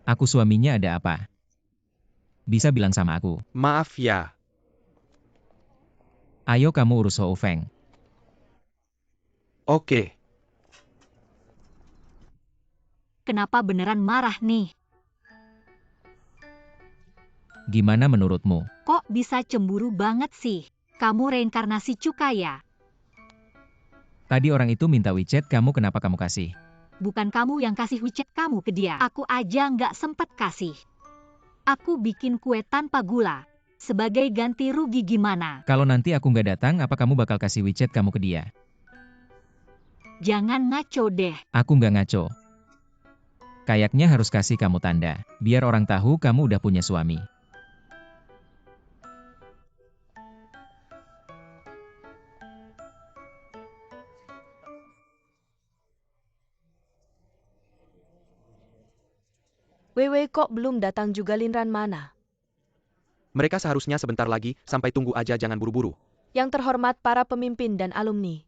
Aku suaminya, ada apa? Bisa bilang sama aku. Maaf ya. Ayo kamu urus Ho Feng. Oke. Kenapa beneran marah nih? Gimana menurutmu? Kok bisa cemburu banget sih? Kamu reinkarnasi cuka ya? Tadi orang itu minta WeChat kamu, kenapa kamu kasih? Bukan kamu yang kasih WeChat kamu ke dia. Aku aja nggak sempet kasih. Aku bikin kue tanpa gula. Sebagai ganti rugi gimana? Kalau nanti aku nggak datang, apa kamu bakal kasih WeChat kamu ke dia? Jangan ngaco deh. Aku nggak ngaco. Kayaknya harus kasih kamu tanda, biar orang tahu kamu udah punya suami. Wewe kok belum datang juga, Linran mana? Mereka seharusnya sebentar lagi, sampai tunggu aja, jangan buru-buru. Yang terhormat para pemimpin dan alumni.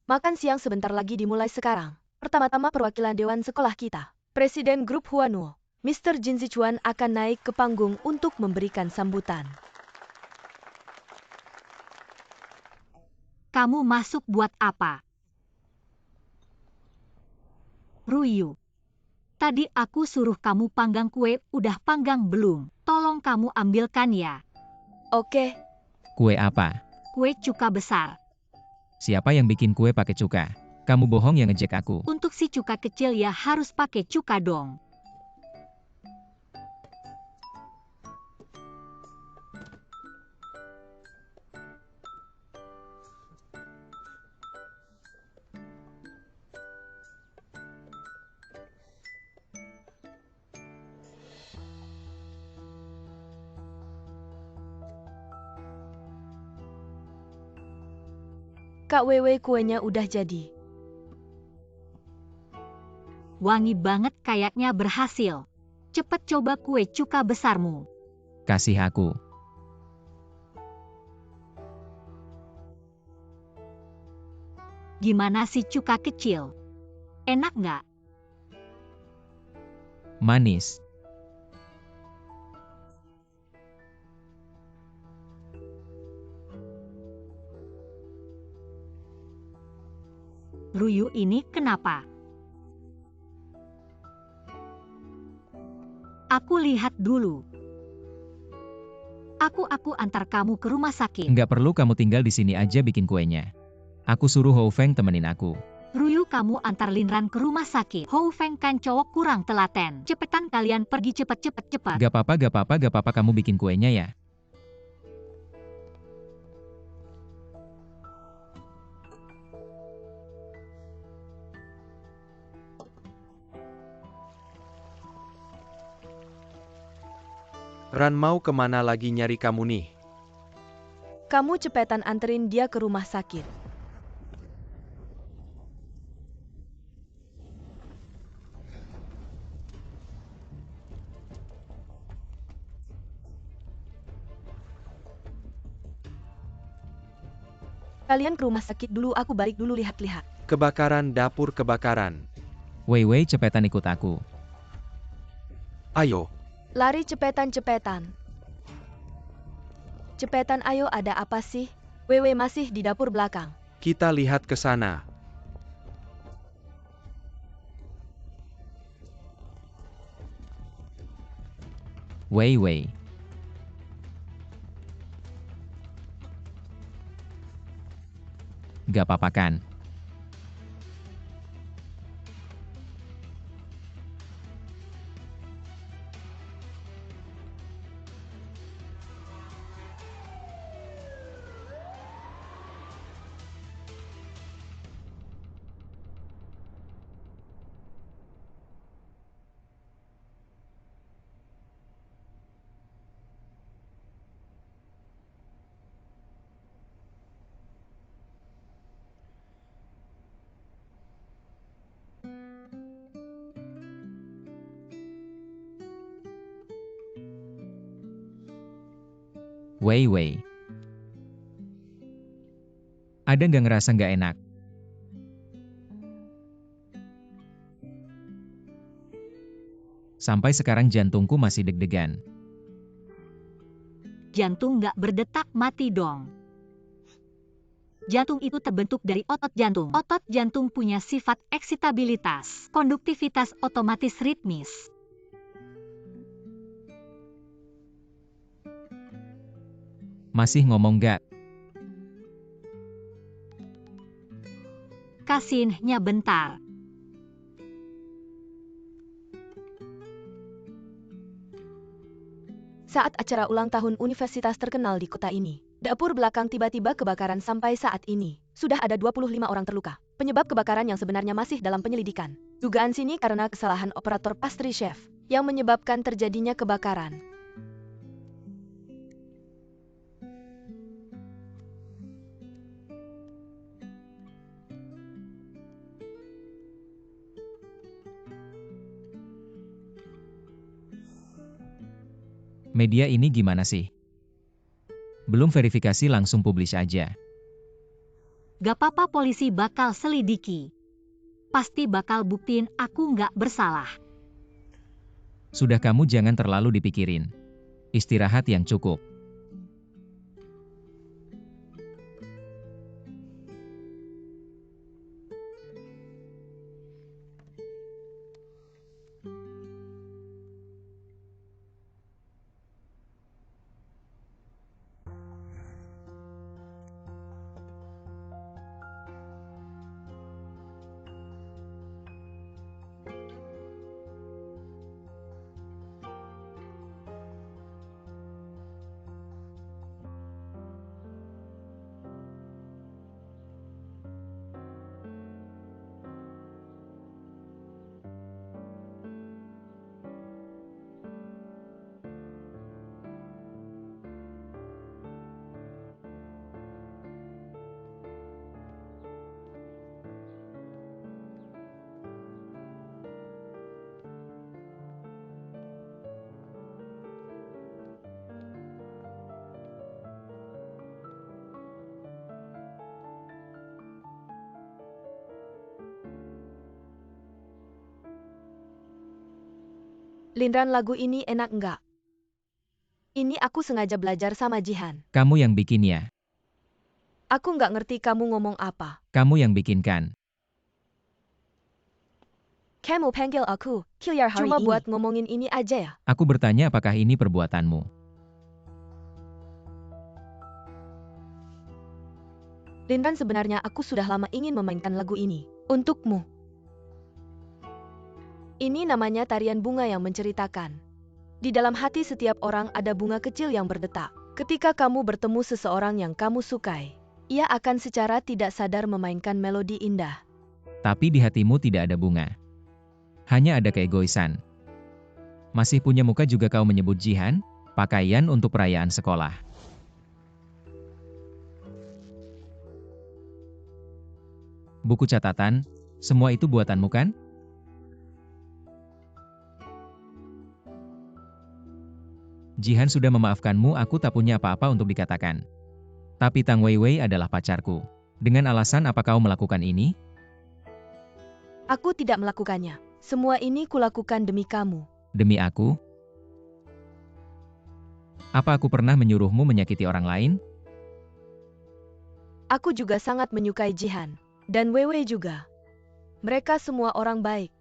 Makan siang sebentar lagi dimulai sekarang. Pertama-tama perwakilan Dewan Sekolah kita. Presiden Grup Huanuo, Mr. Jin Zichuan akan naik ke panggung untuk memberikan sambutan. Kamu masuk buat apa? Ruyu. Tadi aku suruh kamu panggang kue, udah panggang belum? Tolong kamu ambilkan ya. Oke, Kue apa? Kue cuka besar. Siapa yang bikin kue pakai cuka? Kamu bohong yang ngejek aku. Untuk si cuka kecil ya harus pakai cuka dong. Kak Wewe kuenya udah jadi. Wangi banget, kayaknya berhasil. Cepet coba kue cuka besarmu. Kasih aku. Gimana si cuka kecil? Enak nggak? Manis. Ruyu ini kenapa? Aku lihat dulu. Aku antar kamu ke rumah sakit. Nggak perlu kamu tinggal di sini aja bikin kuenya. Aku suruh Hou Feng temenin aku. Ruyu, kamu antar Linran ke rumah sakit. Hou Feng kan cowok kurang telaten. Cepetan kalian pergi, cepet. Gak apa-apa kamu bikin kuenya ya. Ran mau kemana lagi nyari kamu nih? Kamu cepetan anterin dia ke rumah sakit. Kalian ke rumah sakit dulu, aku balik dulu lihat-lihat. Kebakaran dapur kebakaran. Wei cepetan ikut aku. Ayo. Lari cepetan. Cepetan ayo, ada apa sih? Wewe masih di dapur belakang. Kita lihat ke sana. Wei. Gak apa-apa kan? Wei. Ada nggak ngerasa nggak enak? Sampai sekarang jantungku masih deg-degan. Jantung nggak berdetak, mati dong. Jantung itu terbentuk dari otot jantung. Otot jantung punya sifat eksitabilitas, konduktivitas otomatis ritmis. Masih ngomong nggak? Kasihnya bentar. Saat acara ulang tahun universitas terkenal di kota ini, dapur belakang tiba-tiba kebakaran. Sampai saat ini, sudah ada 25 orang terluka. Penyebab kebakaran yang sebenarnya masih dalam penyelidikan. Dugaan sini karena kesalahan operator pastry chef yang menyebabkan terjadinya kebakaran. Media ini gimana sih? Belum verifikasi langsung publish aja. Gak apa-apa, polisi bakal selidiki. Pasti bakal buktiin aku nggak bersalah. Sudah, kamu jangan terlalu dipikirin. Istirahat yang cukup. Linran, lagu ini enak nggak? Ini aku sengaja belajar sama Jihan. Kamu yang bikin ya? Aku nggak ngerti kamu ngomong apa. Kamu yang bikinkan. Kamu panggil aku, Kilyar hari Cuma ini. buat Ngomongin ini aja ya? Aku bertanya apakah ini perbuatanmu. Linran, sebenarnya aku sudah lama ingin memainkan lagu ini. Untukmu. Ini namanya tarian bunga yang menceritakan. Di dalam hati setiap orang ada bunga kecil yang berdetak. Ketika kamu bertemu seseorang yang kamu sukai, ia akan secara tidak sadar memainkan melodi indah. Tapi di hatimu tidak ada bunga. Hanya ada keegoisan. Masih punya muka juga kau menyebut Jihan? Pakaian untuk perayaan sekolah. Buku catatan, semua itu buatanmu kan? Jihan sudah memaafkanmu, aku tak punya apa-apa untuk dikatakan. Tapi Tang Weiwei adalah pacarku. Dengan alasan apa kau melakukan ini? Aku tidak melakukannya. Semua ini kulakukan demi kamu. Demi aku? Apa aku pernah menyuruhmu menyakiti orang lain? Aku juga sangat menyukai Jihan. Dan Weiwei juga. Mereka semua orang baik.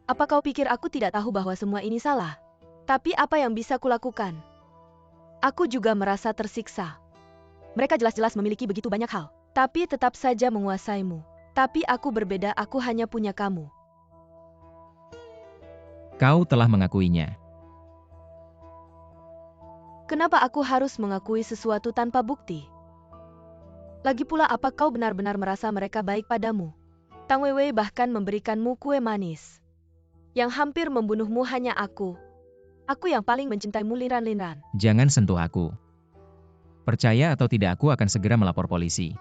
Apa kau pikir aku tidak tahu bahwa semua ini salah? Tapi apa yang bisa kulakukan? Aku juga merasa tersiksa. Mereka jelas-jelas memiliki begitu banyak hal, tapi tetap saja menguasaimu. Tapi aku berbeda, aku hanya punya kamu. Kau telah mengakuinya. Kenapa aku harus mengakui sesuatu tanpa bukti? Lagi pula, apa kau benar-benar merasa mereka baik padamu? Tang Weiwei bahkan memberikanmu kue manis. Yang hampir membunuhmu hanya aku. Aku yang paling mencintaimu, Linran. Jangan sentuh aku. Percaya atau tidak, aku akan segera melapor polisi.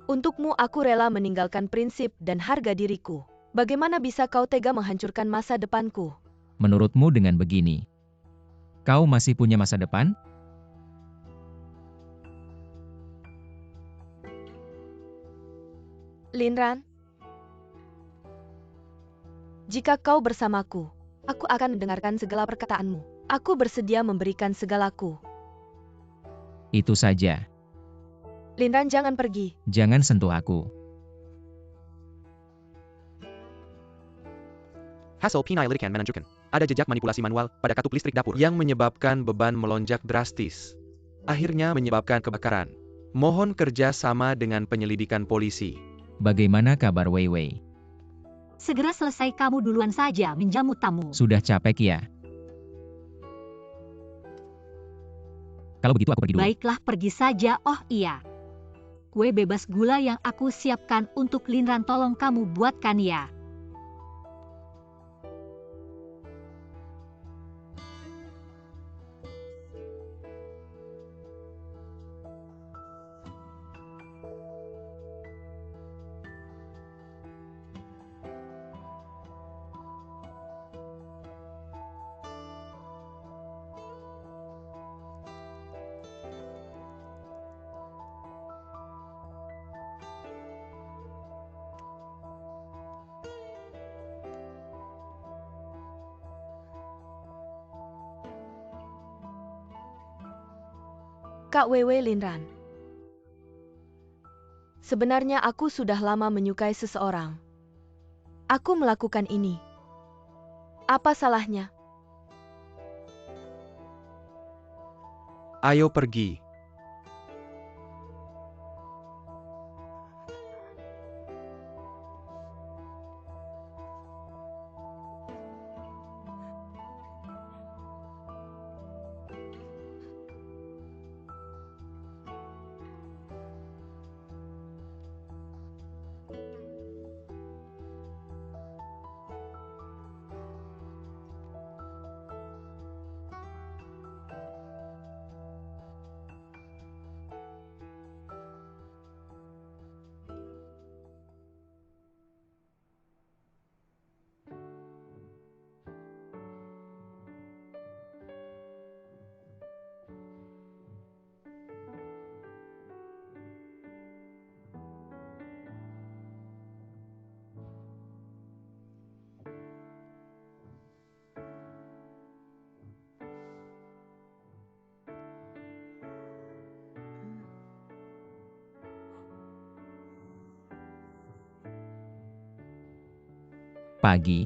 Untukmu aku rela meninggalkan prinsip dan harga diriku. Bagaimana bisa kau tega menghancurkan masa depanku? Menurutmu dengan begini, kau masih punya masa depan? Linran, jika kau bersamaku, aku akan mendengarkan segala perkataanmu. Aku bersedia memberikan segalaku. Itu saja. Linran, jangan pergi. Jangan sentuh aku. Hasil penyelidikan menunjukkan ada jejak manipulasi manual pada katup listrik dapur yang menyebabkan beban melonjak drastis. Akhirnya menyebabkan kebakaran. Mohon kerja sama dengan penyelidikan polisi. Bagaimana kabar Weiwei? Segera selesai, kamu duluan saja menjamu tamu. Sudah capek ya? Kalau begitu aku pergi dulu. Baiklah, pergi saja. Oh iya. Kue bebas gula yang aku siapkan untuk Linran, tolong kamu buatkan ya. Kak Wewe Linran. Sebenarnya aku sudah lama menyukai seseorang. Aku melakukan ini. Apa salahnya? Ayo pergi. Pagi.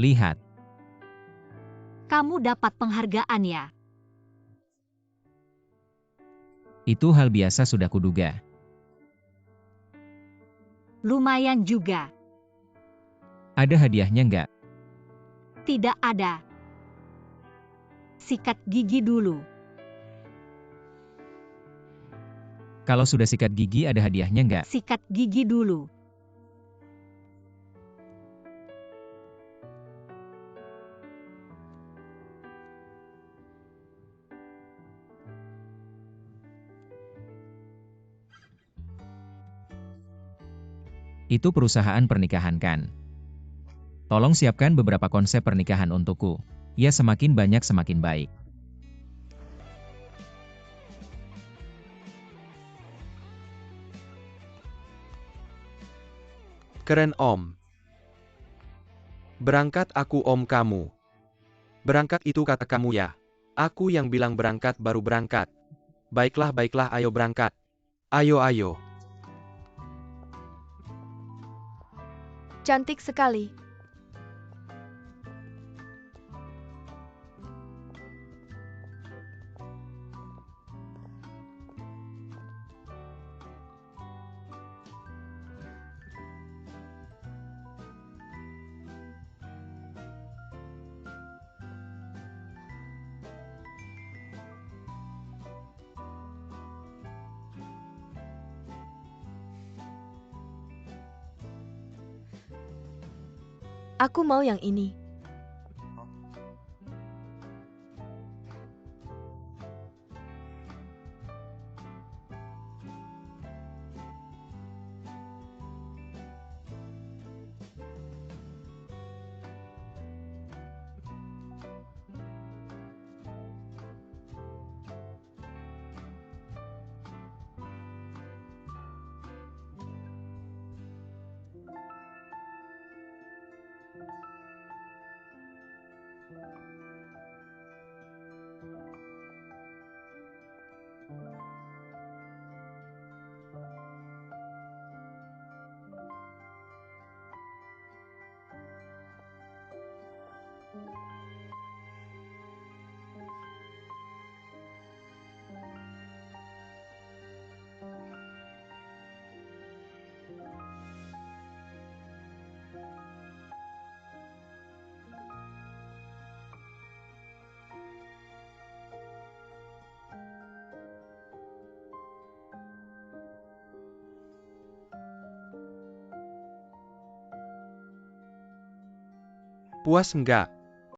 Lihat, Kamu dapat penghargaan ya? itu hal biasa sudah kuduga. Lumayan juga. Ada hadiahnya nggak? Tidak ada. Sikat gigi dulu. Kalau sudah sikat gigi ada hadiahnya nggak? Sikat gigi dulu. Itu perusahaan pernikahan kan? Tolong siapkan beberapa konsep pernikahan untukku. Ya semakin banyak semakin baik. Keren Om. Berangkat aku Om kamu. Berangkat itu kata kamu ya. Aku yang bilang berangkat baru berangkat. Baiklah baiklah ayo berangkat. Ayo ayo. Cantik sekali. Aku mau yang ini. Puas enggak?